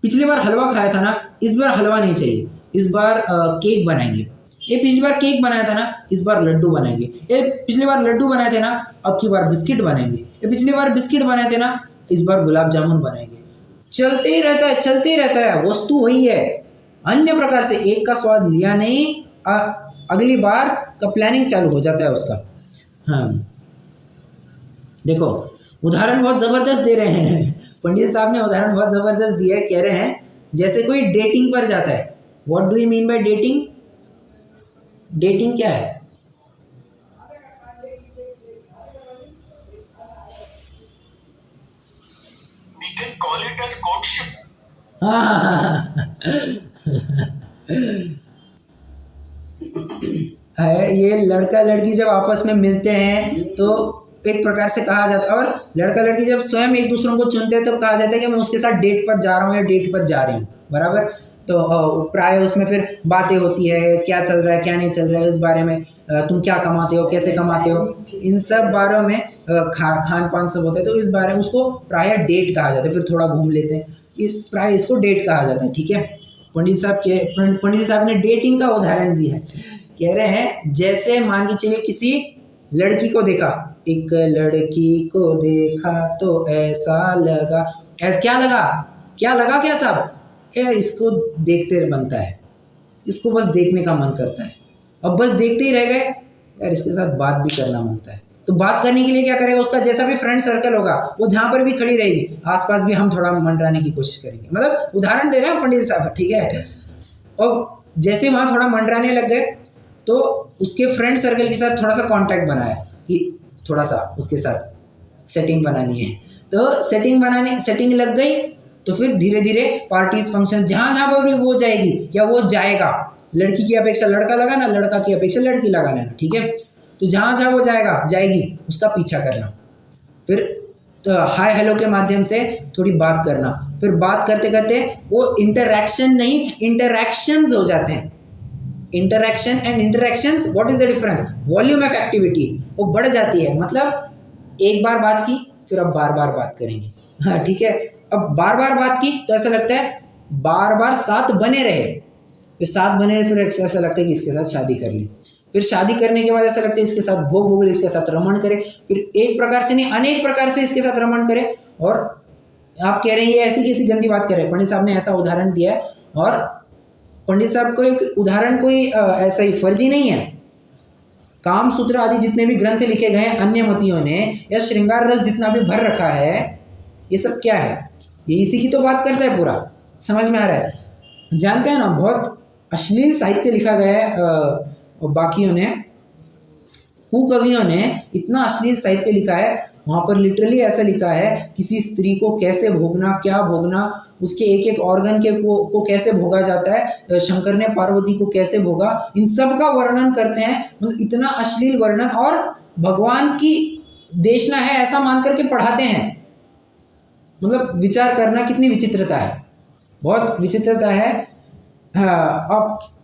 पिछली बार हलवा खाया था ना, इस बार हलवा नहीं चाहिए, इस बार केक बनाएंगे। ये पिछली बार केक बनाया था ना, इस बार लड्डू बनाएंगे। ये पिछली बार लड्डू बनाए थे ना, अब की बार बिस्किट बनाएंगे। ये पिछली बार बिस्किट बनाए थे ना, इस बार गुलाब जामुन बनाएंगे। चलते ही रहता है, वस्तु वही है, अन्य प्रकार से। एक का स्वाद लिया नहीं, अगली बार का प्लानिंग चालू हो जाता है उसका। हाँ देखो, उदाहरण बहुत ज़बरदस्त दे रहे हैं पंडित साहब ने, उदाहरण बहुत ज़बरदस्त दिया है। कह रहे हैं जैसे कोई डेटिंग पर जाता है। What do you mean by dating? Dating क्या है? We can call it as courtship. हाँ है, ये लड़का लड़की जब आपस में मिलते हैं तो एक प्रकार से कहा जाता है, और लड़का लड़की जब स्वयं एक दूसरों को चुनते हैं तब कहा जाता है कि मैं उसके साथ डेट पर जा रहा हूँ या डेट पर जा रही हूँ, बराबर। तो प्राय उसमें फिर बातें होती है, क्या चल रहा है क्या नहीं चल रहा है इस बारे में, तुम क्या कमाते हो, कैसे कमाते हो, इन सब बारों में खान पान सब होता है। तो इस बारे में उसको प्राय डेट कहा जाता है। फिर थोड़ा घूम लेते हैं, प्राय इसको डेट कहा जाता है, ठीक है। पंडित साहब ने डेटिंग का उदाहरण दिया है। कह रहे हैं जैसे मान के चलिए किसी लड़की को देखा, एक लड़की को देखा तो ऐसा लगा, क्या लगा, क्या लगा, क्या साहब, यार इसको देखते रह बनता है, इसको बस देखने का मन करता है। अब बस देखते ही रह गए, यार इसके साथ बात भी करना मनता है। तो बात करने के लिए क्या करेगा, उसका जैसा भी फ्रेंड सर्कल होगा वो जहाँ पर भी खड़ी रहेगी, आसपास भी हम थोड़ा मंडराने की कोशिश करेंगे। मतलब उदाहरण दे रहे हैं पंडित साहब, ठीक है। और जैसे वहाँ थोड़ा मंडराने लग गए तो उसके फ्रेंड सर्कल के साथ थोड़ा सा कांटेक्ट बनाया कि थोड़ा सा उसके साथ सेटिंग बनानी है। तो सेटिंग लग गई तो फिर धीरे धीरे पार्टीज फंक्शन जहाँ पर भी वो जाएगी या वो जाएगा, लड़की की अपेक्षा लड़का लगाना, लड़का की अपेक्षा लड़की लगा लेना, ठीक है। तो जहाँ वो जाएगी उसका पीछा करना, फिर तो हाय हेलो के माध्यम से थोड़ी बात करना, फिर बात करते करते वो इंटरैक्शन नहीं इंटरैक्शंस हो जाते हैं। Interaction and interactions, what is the difference? Volume of activity वो बढ़ जाती है। मतलब एक बार बात की फिर अब बार बार बात करेंगे, हाँ ठीक है। अब बार बार बात की तो ऐसा लगता है बार बार साथ बने रहे, फिर साथ बने रहे, फिर ऐसा लगता है कि इसके साथ शादी कर ली, फिर शादी करने के बाद ऐसा लगता है इसके साथ भोग भोग, इसके साथ रमण करे, फिर एक प्रकार से नहीं अनेक प्रकार से इसके साथ रमण करे। और आप कह रहे हैं ये ऐसी कैसी गंदी बात कर रहे हैं, पंडित साहब ने ऐसा उदाहरण दिया है। और पंडित साहब को एक उदाहरण कोई ऐसा ही फर्जी नहीं है। काम सूत्र आदि जितने भी ग्रंथ लिखे गए हैं अन्य मतियों ने, या श्रृंगार रस जितना भी भर रखा है, ये सब क्या है, ये इसी की तो बात करता है पूरा। समझ में आ रहा है? जानते हैं ना, बहुत अश्लील साहित्य लिखा गया है बाकियों ने, कुकवियों ने इतना अश्लील साहित्य लिखा है। वहाँ पर लिटरली ऐसा लिखा है किसी स्त्री को कैसे भोगना, क्या भोगना, उसके एक एक ऑर्गन के को कैसे भोगा जाता है, शंकर ने पार्वती को कैसे भोगा, इन सब का वर्णन करते हैं। मतलब इतना अश्लील वर्णन, और भगवान की देशना है ऐसा मान करके पढ़ाते हैं। मतलब विचार करना कितनी विचित्रता है, बहुत विचित्रता है। हाँ,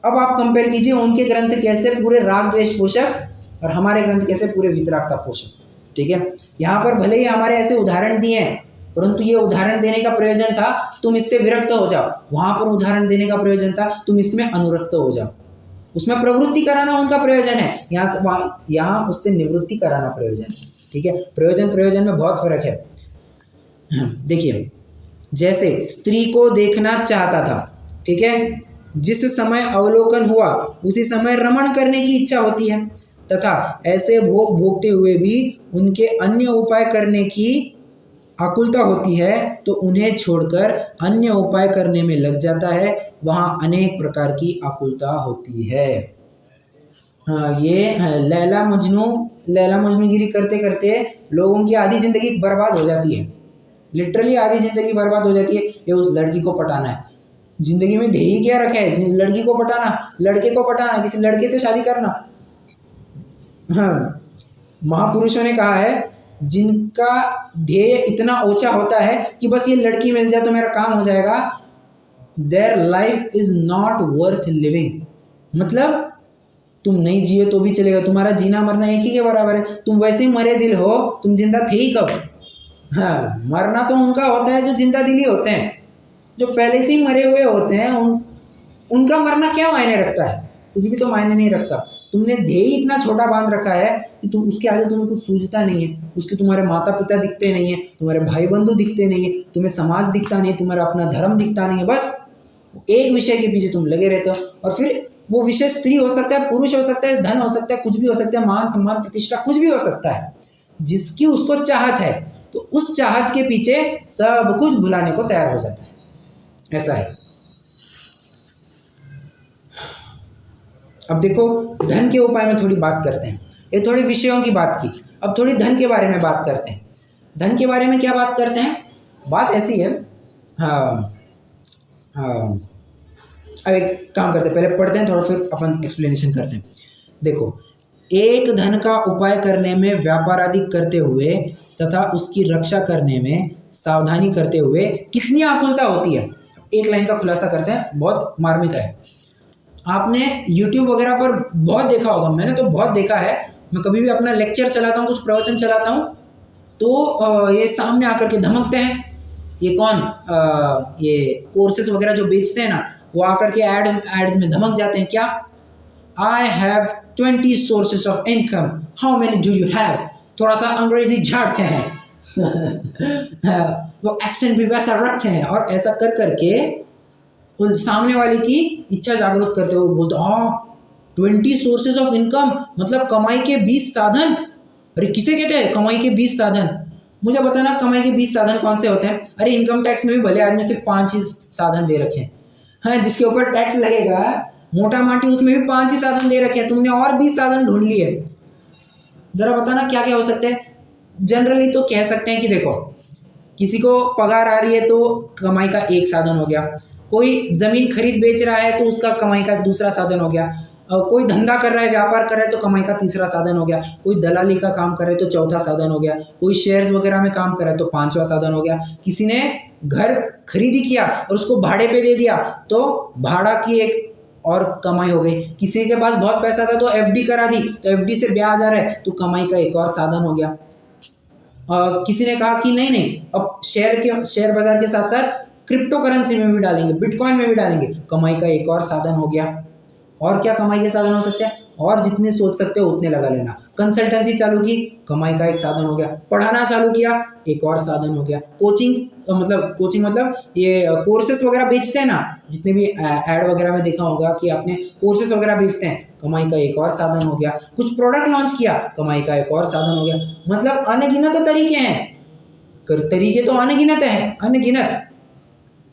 अब आप कंपेयर कीजिए उनके ग्रंथ कैसे पूरे राग द्वेष पोषक और हमारे ग्रंथ कैसे पूरे वितरागता पोषक, ठीक है। यहाँ पर भले ही हमारे ऐसे उदाहरण दिए हैं, परंतु ये उदाहरण देने का प्रयोजन था तुम इससे विरक्त हो जाओ, वहां पर उदाहरण देने का प्रयोजन था तुम इसमें अनुरक्त हो जाओ। उसमें प्रवृत्ति कराना उनका प्रयोजन है, यहाँ उससे निवृत्ति कराना प्रयोजन है, ठीक है। प्रयोजन में बहुत फर्क है। देखिए, जैसे स्त्री को देखना चाहता था, ठीक है, जिस समय अवलोकन हुआ उसी समय रमण करने की इच्छा होती है, तथा ऐसे भोग भोगते हुए भी उनके अन्य उपाय करने की आकुलता होती है, तो उन्हें छोड़कर अन्य उपाय करने में लग जाता है। वहाँ अनेक प्रकार की आकुलता होती है। हाँ, ये लैला मजनूगिरी करते करते लोगों की आधी जिंदगी बर्बाद हो जाती है। लिटरली आधी जिंदगी बर्बाद हो जाती है। ये उस लड़की को पटाना है, जिंदगी में ध्येय क्या रखा है, लड़की को पटाना, लड़के को पटाना, किसी लड़के से शादी करना। हाँ, महापुरुषों ने कहा है जिनका ध्येय इतना ऊंचा होता है कि बस ये लड़की मिल जाए तो मेरा काम हो जाएगा, their life is not worth living. मतलब तुम नहीं जिए तो भी चलेगा, तुम्हारा जीना मरना एक ही के बराबर है। तुम वैसे ही मरे दिल हो, तुम जिंदा थे ही कब? हाँ, मरना तो उनका होता है जो जिंदा दिली होते हैं, जो पहले से ही मरे हुए होते हैं। उनका मरना क्या मायने रखता है? कुछ भी तो मायने नहीं रखता। तुमने ध्येय इतना छोटा बांध रखा है कि तुम उसके आगे तुम्हें कुछ सूझता नहीं है। उसके तुम्हारे माता पिता दिखते नहीं है, तुम्हारे भाई बंधु दिखते नहीं है, तुम्हें समाज दिखता नहीं, तुम्हारा अपना धर्म दिखता नहीं है। बस एक विषय के पीछे तुम लगे रहते हो, और फिर वो विषय स्त्री हो सकता है, पुरुष हो सकता है, धन हो सकता है, कुछ भी हो सकता है, मान सम्मान प्रतिष्ठा कुछ भी हो सकता है। जिसकी उसको चाहत है तो उस चाहत के पीछे सब कुछ भुलाने को तैयार हो जाता है। ऐसा है। अब देखो, धन के उपाय में थोड़ी बात करते हैं। ये थोड़ी विषयों की बात की, अब थोड़ी धन के बारे में बात करते हैं। धन के बारे में क्या बात करते हैं? बात ऐसी है, हाँ हाँ, अब एक काम करते हैं, पहले पढ़ते हैं थोड़ा, फिर अपन एक्सप्लेनेशन करते हैं। देखो, एक धन का उपाय करने में व्यापार आदि करते हुए तथा उसकी रक्षा करने में सावधानी करते हुए कितनी आकुलता होती है। एक लाइन का खुलासा करते हैं, बहुत मार्मिक है। आपने YouTube वगैरह पर बहुत देखा होगा, मैंने तो बहुत देखा है। मैं कभी भी अपना लेक्चर चलाता हूँ, कुछ प्रवचन चलाता हूँ, तो ये सामने आकर के धमकते हैं। ये कौन, ये कोर्सेस वगैरह जो बेचते हैं ना, वो आकर के एड्स में धमक जाते हैं। क्या? I have 20 sources of income. How many do you have? थोड़ा सा अंग्रेजी झाड़ते हैं वो एक्सेंट भी वैसा रखते हैं, और ऐसा कर करके उन सामने वाले की इच्छा जागरूक करते हुए बोलते, हाँ 20 सोर्सेज ऑफ इनकम, मतलब कमाई के 20 साधन। अरे किसे कहते हैं कमाई के 20 साधन? मुझे बताना कमाई के 20 साधन कौन से होते हैं? अरे इनकम टैक्स में भी भले आदमी सिर्फ 5 ही साधन दे रखे हैं, हाँ, जिसके ऊपर टैक्स लगेगा मोटा माटी, उसमें भी 5 ही साधन दे रखे हैं, तुमने और 20 साधन ढूंढ लिए। जरा बताना क्या क्या हो सकते हैं? जनरली तो कह सकते हैं कि देखो, किसी को पगार आ रही है तो कमाई का एक साधन हो गया, कोई जमीन खरीद बेच रहा है तो उसका कमाई का दूसरा साधन हो गया, कोई धंधा कर रहा है, व्यापार कर रहा है तो कमाई का तीसरा साधन हो गया, कोई दलाली का काम कर रहा है तो चौथा साधन हो गया, कोई शेयर्स वगैरह में काम कर रहा है तो पांचवा साधन हो गया, किसी ने घर खरीदी किया और उसको भाड़े पे दे दिया तो भाड़ा की एक और कमाई हो गई, किसी के पास बहुत पैसा था तो एफडी करा दी तो एफडी से ब्याज आ रहा है तो कमाई का एक और साधन हो गया। किसी ने कहा कि नहीं नहीं, अब शेयर बाजार के साथ साथ क्रिप्टो करेंसी में भी डालेंगे, बिटकॉइन में भी डालेंगे, कमाई का एक और साधन हो गया। और क्या कमाई के साधन हो सकते हैं? और जितने सोच सकते हो उतने लगा लेना। कंसल्टेंसी चालू की, कमाई का एक साधन हो गया। पढ़ाना चालू किया, एक और साधन हो गया। कोचिंग मतलब ये कोर्सेस वगैरह बेचते हैं ना, जितने भी ऐड वगैरह में देखा होगा कि आपने कोर्सेस वगैरह बेचते हैं, कमाई का एक और साधन हो गया। कुछ प्रोडक्ट लॉन्च किया, कमाई का एक और साधन हो गया। मतलब अनगिनत तरीके हैं, तरीके तो अनगिनत।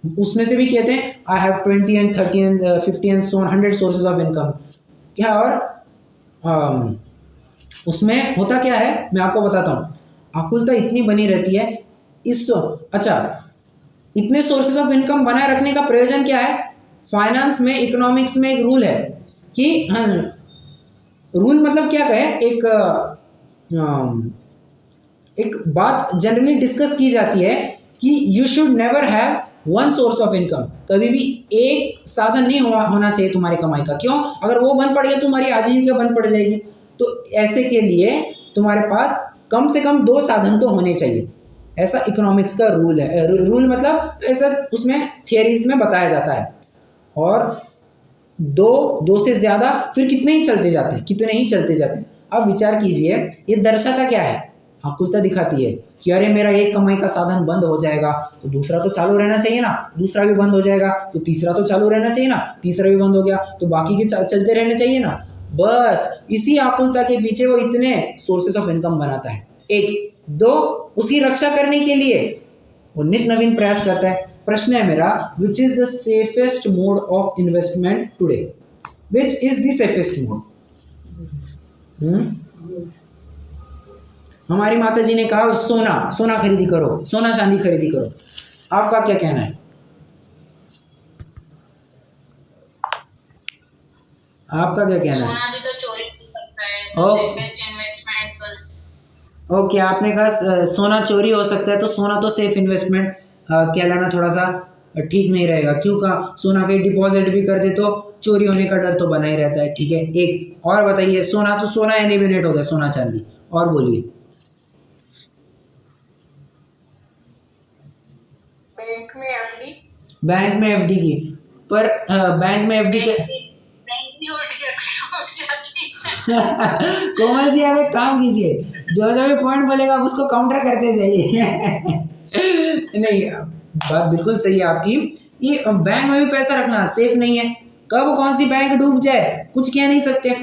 उसमें से भी कहते हैं I have 20 and 30 and 50 and so on 100 sources of income. क्या? और उसमें होता क्या है मैं आपको बताता हूँ। आकुलता इतनी बनी रहती है अच्छा, इतने सोर्सेज ऑफ इनकम बनाए रखने का प्रयोजन क्या है? फाइनेंस में, इकोनॉमिक्स में एक रूल है कि रूल मतलब क्या कहे, एक बात जनरली डिस्कस की जाती है कि you should never have one source of income. कभी भी एक साधन नहीं होना चाहिए तुम्हारी कमाई का। क्यों? अगर वो बंद पड़ गया तुम्हारी आजीविका बंद पड़ जाएगी। तो ऐसे के लिए तुम्हारे पास कम से कम 2 साधन तो होने चाहिए, ऐसा इकोनॉमिक्स का रूल है। रूल मतलब ऐसा उसमें थियरीज में बताया जाता है। और दो से ज्यादा फिर कितने ही चलते जाते हैं। अब विचार कीजिए, ये दर्शाता क्या है? आकुलता दिखाती है कि अरे मेरा एक कमाई का साधन बंद हो जाएगा तो दूसरा तो चालू रहना चाहिए ना, दूसरा भी बंद हो जाएगा तो तीसरा तो चालू रहना चाहिए ना, तीसरा भी बंद हो गया तो बाकी के चलते रहने चाहिए ना। बस इसी आकुलता के पीछे वो इतने सोर्सेस ऑफ इनकम बनाता है। 1 2 उसकी रक्षा करने के लिए वो नित नवीन प्रयास करता है। प्रश्न है मेरा, which is the safest mode of investment today? Which is the safest mode? हमारी माता जी ने कहा सोना खरीदी करो, सोना चांदी खरीदी करो। आपका क्या कहना है? आपका क्या कहना है? सोना भी तो चोरी हो सकता है, तो सेफेस्ट इन्वेस्टमेंट तो ओके, आपने कहा सोना चोरी हो सकता है तो सोना तो सेफ इन्वेस्टमेंट कहलाना थोड़ा सा ठीक नहीं रहेगा। क्यों कहा? सोना कहीं डिपॉजिट भी कर दे तो चोरी होने का डर तो बना ही रहता है। ठीक है, एक और बताइए। सोना तो सोना एलिमिनेट हो गया, सोना चांदी। और बोलिए। बैंक में एफडी की, पर बैंक में एफडी के कोमल जी आप एक काम कीजिए, जो भी पॉइंट बोलेगा उसको काउंटर करते जाइए नहीं, बात बिल्कुल सही है आपकी। ये बैंक में भी पैसा रखना सेफ नहीं है। कब कौन सी बैंक डूब जाए कुछ कह नहीं सकते।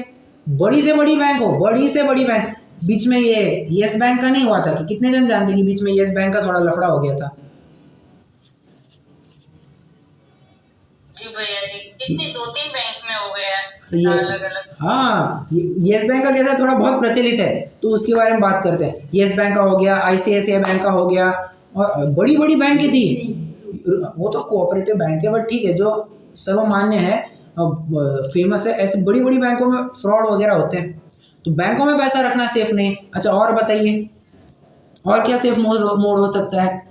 बड़ी से बड़ी बैंक हो, बड़ी से बड़ी बैंक। बीच में ये यस बैंक का नहीं हुआ था कि कितने जन जानते कि बीच में यस बैंक का थोड़ा लफड़ा हो गया था? जी भैया जी, कितने 2-3 बैंक में हो गया ये है अलग अलग। हाँ, येस बैंक का कैसा थोड़ा बहुत प्रचलित है, तो उसके बारे में बात करते हैं। येस बैंक का हो गया, आईसीआईसीआई बैंक का हो गया, और बड़ी बड़ी बैंकें थी। वो तो कोऑपरेटिव बैंक है, बट ठीक है, जो सर्वमान्य है, फेमस है, ऐसे बड़ी बड़ी बैंकों में फ्रॉड वगैरह होते हैं, तो बैंकों में पैसा रखना सेफ नहीं। अच्छा, और बताइए, और क्या सेफ मोड हो सकता है?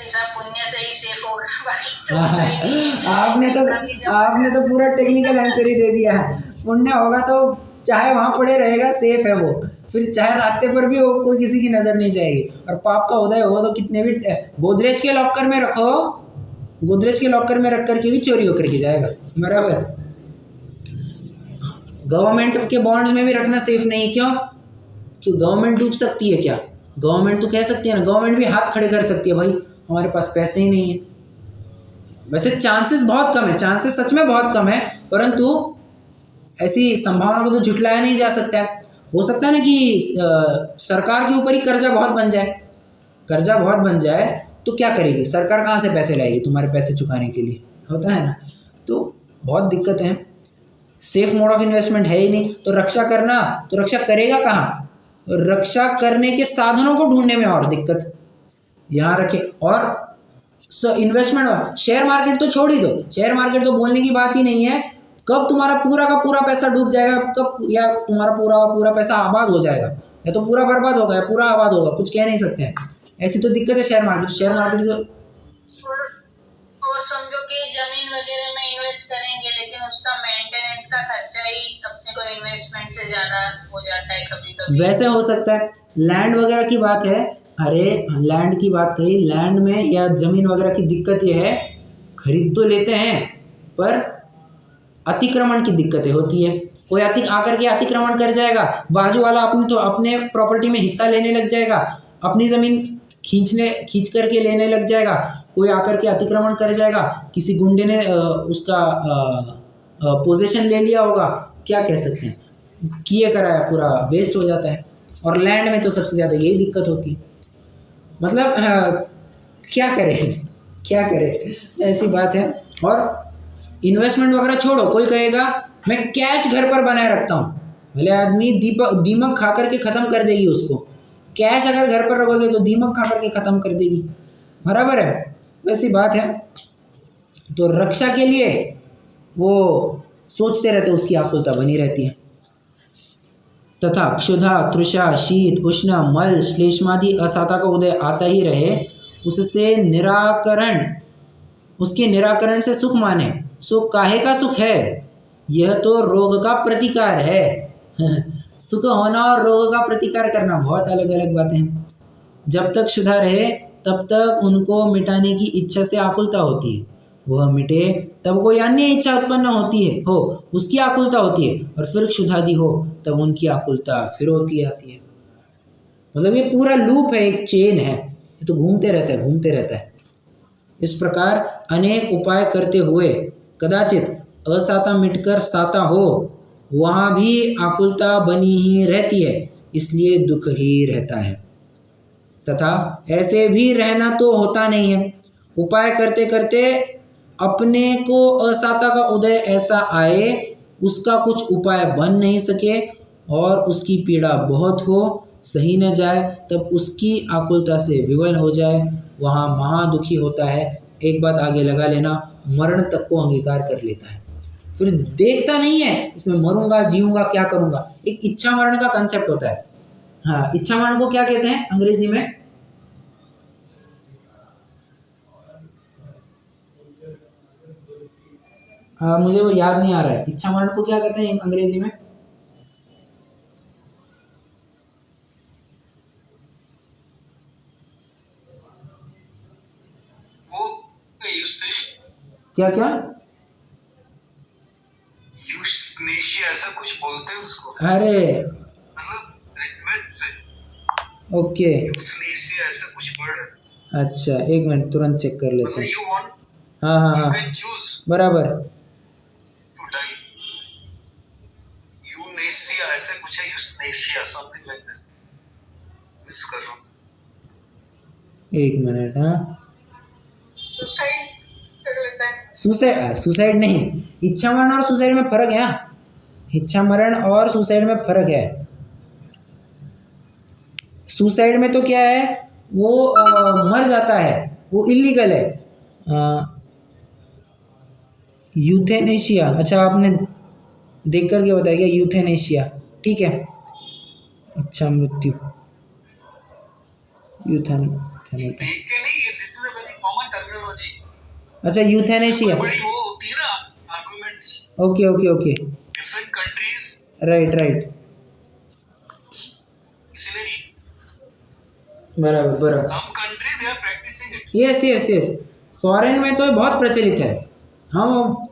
ऐसा पुण्य से ही सेफ होगा, बाकी तो पता ही नहीं है। आपने तो अभी जब आपने तो पूरा टेक्निकल आंसर ही दे दिया है। पुण्य होगा तो चाहे वहां पड़े रहेगा, सेफ है वो, फिर चाहे रास्ते पर भी हो, कोई किसी की नजर नहीं जाएगी। और पाप का उदय हो तो कितने भी गोदरेज के लॉकर में रखो, गोदरेज के लॉकर में रख करके भी चोरी होकर के जाएगा, बराबर। गवर्नमेंट के बॉन्ड्स में भी रखना सेफ नहीं। क्यों? क्यों गवर्नमेंट डूब सकती है क्या? गवर्नमेंट तो कह सकती है ना, गवर्नमेंट भी हाथ खड़े कर सकती है, भाई हमारे पास पैसे ही नहीं है। वैसे चांसेस बहुत कम है, चांसेस सच में बहुत कम है, परंतु ऐसी संभावना को तो झुटलाया नहीं जा सकता है। हो सकता है ना कि सरकार के ऊपर ही कर्जा बहुत बन जाए, कर्जा बहुत बन जाए तो क्या करेगी सरकार? कहाँ से पैसे लाएगी तुम्हारे पैसे चुकाने के लिए? होता है ना, तो बहुत दिक्कत है। सेफ मोड ऑफ इन्वेस्टमेंट है ही नहीं, तो रक्षा करना, तो रक्षा करेगा कहाँ? रक्षा करने के साधनों को ढूंढने में और दिक्कत यहाँ रखे। और इन्वेस्टमेंट, शेयर मार्केट तो छोड़ ही दो, शेयर मार्केट तो बोलने की बात ही नहीं है। कब तुम्हारा पूरा का पूरा पैसा डूब जाएगा, कब, या तुम्हारा पूरा का पूरा पैसा आबाद हो जाएगा, या तो पूरा बर्बाद होगा या पूरा आबाद होगा, कुछ कह नहीं सकते हैं। ऐसी तो दिक्कत है शेयर मार्केट। शेयर मार्केट तो और समझो कि जमीन वगैरह में इन्वेस्ट करेंगे, लेकिन उसका मेंटेनेंस का खर्चा ही अपने को इन्वेस्टमेंट से ज्यादा हो जाता है कभी कभी। वैसे हो सकता है लैंड वगैरह की बात है, अरे लैंड की बात कही, लैंड में या जमीन वगैरह की दिक्कत ये है, खरीद तो लेते हैं पर अतिक्रमण की दिक्कतें होती है। कोई आकर के अतिक्रमण कर जाएगा, बाजू वाला अपने प्रॉपर्टी में हिस्सा लेने लग जाएगा, अपनी जमीन खींच करके लेने लग जाएगा, कोई आकर के अतिक्रमण कर जाएगा, किसी गुंडे ने उसका पोजीशन ले लिया होगा, क्या कह सकते हैं, किए कराया पूरा वेस्ट हो जाता है। और लैंड में तो सबसे ज़्यादा यही दिक्कत होती है। मतलब क्या करें, क्या करें, ऐसी बात है। और इन्वेस्टमेंट वगैरह छोड़ो, कोई कहेगा मैं कैश घर पर बनाए रखता हूँ, भले आदमी दीमक खा करके ख़त्म कर देगी उसको। कैश अगर घर पर रखोगे तो दीमक खा करके ख़त्म कर देगी, बराबर है, वैसी बात है। तो रक्षा के लिए वो सोचते रहते, उसकी आकुलता बनी रहती है। तथा क्षुधा, तृषा, शीत, उष्ण, मल, श्लेष्मादि असाता का उदय आता ही रहे, उससे निराकरण, उसके निराकरण से सुख माने। सुख काहे का सुख है? यह तो रोग का प्रतिकार है। सुख होना और रोग का प्रतिकार करना बहुत अलग अलग बातें हैं। जब तक क्षुधा रहे तब तक उनको मिटाने की इच्छा से आकुलता होती है, वह मिटे तब कोई अन्य इच्छा उत्पन्न होती है, हो उसकी आकुलता होती है, और फिर क्षुधादि हो तब उनकी आकुलता फिर होती आती है। मतलब ये पूरा लूप है, एक चेन है, ये तो घूमते रहता है, घूमते रहता है। इस प्रकार अनेक उपाय करते हुए कदाचित असाता मिटकर साता हो, वहाँ भी आकुलता बनी ही रहती है, इसलिए दुख ही रहता है। तथा ऐसे भी रहना तो होता नहीं है, उपाय करते करते अपने को असाता का उदय ऐसा आए, उसका कुछ उपाय बन नहीं सके और उसकी पीड़ा बहुत हो, सही न जाए, तब उसकी आकुलता से विवल हो जाए, वहाँ महादुखी होता है। एक बात आगे लगा लेना, मरण तक को अंगीकार कर लेता है, फिर देखता नहीं है इसमें मरूंगा जीऊंगा क्या करूंगा। एक इच्छा मरण का कंसेप्ट होता है। हाँ, इच्छा मरण को क्या कहते हैं अंग्रेजी में? मुझे वो याद नहीं आ रहा है, इच्छा मरण को क्या कहते हैं अंग्रेजी में? क्या क्या? यूथनेशिया ऐसा कुछ बोलते हैं उसको। अरे मतलब रिक्वेस्ट से ओके, यूथनेशिया ऐसा कुछ वर्ड। अच्छा एक मिनट तुरंत चेक कर लेते मतलब हैं। यू वांट, हाँ हाँ यू हाँ, कैन चूज बराबर। To die. यूनेशिया ऐसा कुछ है, euthanasia something like this. Miss कर रहा हूँ। एक मिनट, हाँ। सुसाइड कर लेता है। सुसाइड नहीं, इच्छा मरण और सुसाइड में फर्क है। हाँ, इच्छा मरण और सुसाइड में फर्क है। सुसाइड में तो क्या है, वो मर जाता है, वो इलीगल है। यूथेनेशिया, अच्छा आपने देख करके बताया क्या, यूथेनेशिया, ठीक है। इच्छा मृत्यु, यूथन, देख के नहीं, this is a very common terminology. अच्छा यूथेनेशिया, बड़ी वो होती है ना arguments okay okay okay, different countries, right right, इसलिए बराबर बराबर, some countries they are practising it. Yes yes yes. Foreign में तो ये बहुत प्रचलित है। हम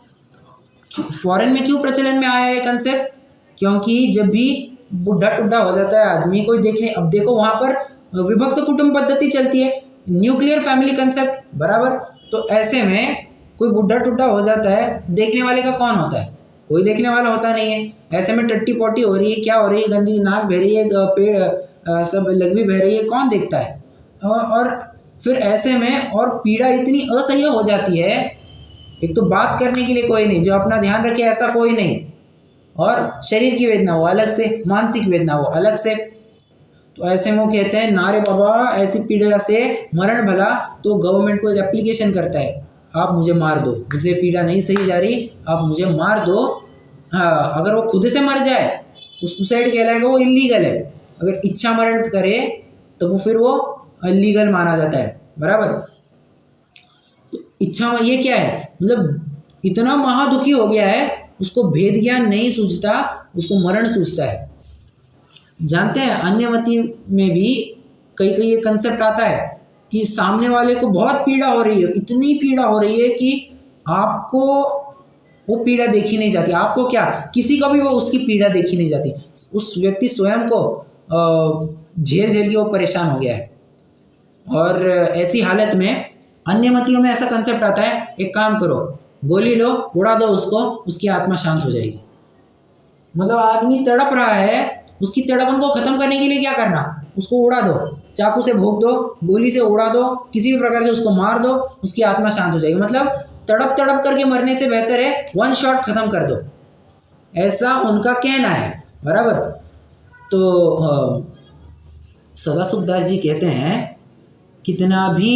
फॉरेन में क्यों प्रचलन में आया है कंसेप्ट, क्योंकि जब भी बुढ़ा टुड्ढा हो जाता है आदमी, कोई देखने, अब देखो वहाँ पर विभक्त कुटुंब पद्धति चलती है, न्यूक्लियर फैमिली कंसेप्ट, बराबर। तो ऐसे में कोई बुढ़ा टुड्ढा हो जाता है, देखने वाले का कौन होता है, कोई देखने वाला होता नहीं है। ऐसे में टट्टी पोटी हो रही है, क्या हो रही है, गंदी नाक बह रही है, पेड़ सब लघवी बह रही है, कौन देखता है। और फिर ऐसे में और पीड़ा इतनी असह्य हो जाती है, एक तो बात करने के लिए कोई नहीं, जो अपना ध्यान रखे ऐसा कोई नहीं, और शरीर की वेदना वो अलग से, मानसिक वेदना वो अलग से। तो ऐसे में वो कहते हैं ना रे बाबा, ऐसी पीड़ा से मरण भला, तो गवर्नमेंट को एक एप्लीकेशन करता है, आप मुझे मार दो, मुझे पीड़ा नहीं सही जा रही, आप मुझे मार दो। हाँ, अगर वो खुद से मर जाए वो सुसाइड कहलाएगा, वो इलीगल है। अगर इच्छा मरण करे तो वो फिर वो लीगल माना जाता है, बराबर। तो इच्छा में ये क्या है, मतलब इतना महादुखी हो गया है, उसको भेद ज्ञान नहीं सूझता, उसको मरण सूझता है। जानते हैं अन्यमति में भी कई कई ये कंसेप्ट आता है कि सामने वाले को बहुत पीड़ा हो रही है, इतनी पीड़ा हो रही है कि आपको वो पीड़ा देखी नहीं जाती, आपको क्या, किसी को भी वो उसकी पीड़ा देखी नहीं जाती, उस व्यक्ति स्वयं को झेल झेल के वो परेशान हो गया है। और ऐसी हालत में अन्यमतियों में ऐसा कंसेप्ट आता है, एक काम करो, गोली लो, उड़ा दो उसको, उसकी आत्मा शांत हो जाएगी। मतलब आदमी तड़प रहा है, उसकी तड़पन को खत्म करने के लिए क्या करना, उसको उड़ा दो, चाकू से भोंक दो, गोली से उड़ा दो, किसी भी प्रकार से उसको मार दो, उसकी आत्मा शांत हो जाएगी। मतलब तड़प तड़प करके मरने से बेहतर है वन शॉट खत्म कर दो, ऐसा उनका कहना है, बराबर। तो सदाशिवदास जी कहते हैं, कितना भी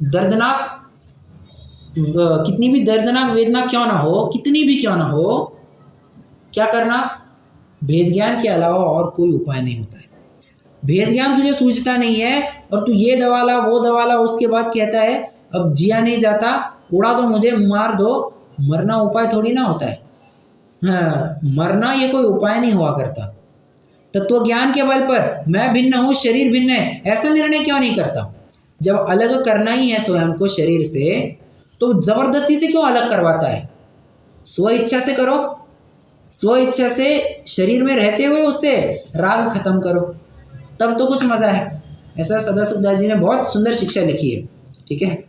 दर्दनाक, कितनी भी दर्दनाक वेदना क्यों ना हो, कितनी भी क्यों ना हो, क्या करना, भेद ज्ञान के अलावा और कोई उपाय नहीं होता है। भेद ज्ञान तुझे सूझता नहीं है और तू ये दवा ला वो दवा ला, उसके बाद कहता है अब जिया नहीं जाता, उड़ा दो मुझे, मार दो, मरना उपाय थोड़ी ना होता है। हाँ, मरना ये कोई उपाय नहीं हुआ करता। तत्व ज्ञान के बल पर मैं भिन्न हूँ, शरीर भिन्न है, ऐसा निर्णय क्यों नहीं करता। जब अलग करना ही है स्वयं को शरीर से, तो जबरदस्ती से क्यों अलग करवाता है। स्व इच्छा से करो, स्व इच्छा से शरीर में रहते हुए उससे राग खत्म करो, तब तो कुछ मजा है। ऐसा सदाशिवदास जी ने बहुत सुंदर शिक्षा लिखी है, ठीक है।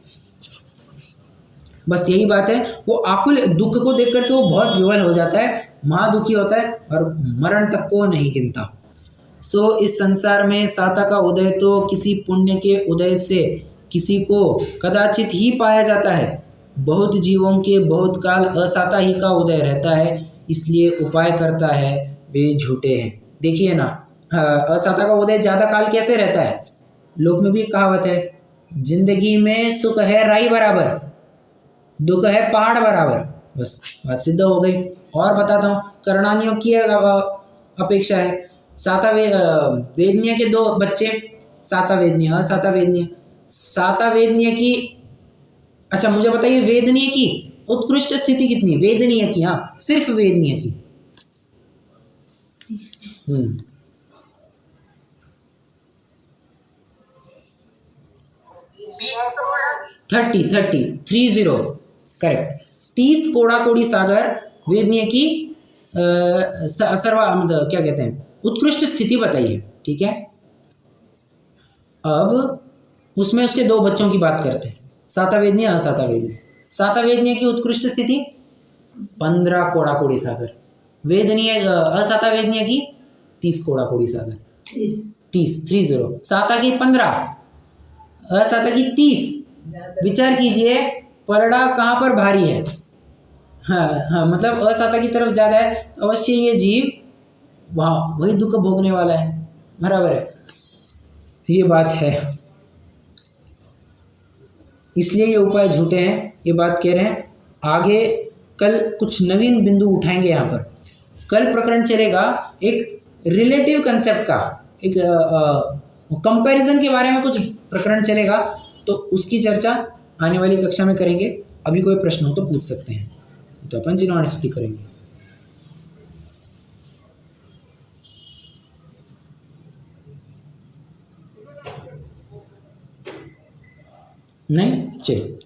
बस यही बात है, वो आकुल दुख को देख करके वो बहुत विवल हो जाता है, महादुखी होता है और मरण तक को नहीं गिनता। सो इस संसार में साता का उदय तो किसी पुण्य के उदय से किसी को कदाचित ही पाया जाता है। बहुत जीवों के बहुत काल असाता ही का उदय रहता है, इसलिए उपाय करता है वे झूठे हैं। देखिए ना, असाता का उदय ज़्यादा काल कैसे रहता है। लोक में भी कहावत है, जिंदगी में सुख है राई बराबर, दुख है पहाड़ बराबर। बस बात सिद्ध हो गई। और बताता हूँ, करणानियों की अपेक्षा है। साता वेदनीय के दो बच्चे, साता वेदनीय असाता वेदनीय। साता वेदनीय की, अच्छा मुझे बताइए वेदनीय की उत्कृष्ट स्थिति कितनी, वेदनीय की, हाँ सिर्फ वेदनीय की 30 करेक्ट। 30 कोड़ा कोड़ी सागर वेदनीय की सर्वा, मतलब क्या कहते हैं, उत्कृष्ट स्थिति बताइए, ठीक है। अब उसमें उसके दो बच्चों की बात करते हैं, साता वेदनीय असाता वेदनीय। साता वेदनीय की उत्कृष्ट स्थिति 15 कोड़ा कोड़ी सागर, वेदनीय असाता वेदनीय की 30 कोड़ा कोड़ी सागर, 30 साता की 15, असातकी 30। विचार कीजिए पलड़ा कहाँ पर भारी है। हाँ हाँ, मतलब असाता की तरफ ज़्यादा है, अवश्य ये जीव वहाँ वही दुख भोगने वाला है। बराबर है, तो ये बात है, इसलिए ये उपाय झूठे हैं, ये बात कह रहे हैं। आगे कल कुछ नवीन बिंदु उठाएंगे यहाँ पर। कल प्रकरण चलेगा एक रिलेटिव कंसेप्ट का, एक कंपैरिजन के बारे में कुछ प्रकरण चलेगा, तो उसकी चर्चा आने वाली कक्षा में करेंगे। अभी कोई प्रश्न हो तो पूछ सकते हैं, तो अपन जिन्वाणी स्तुति करेंगे। नहीं, चलिए।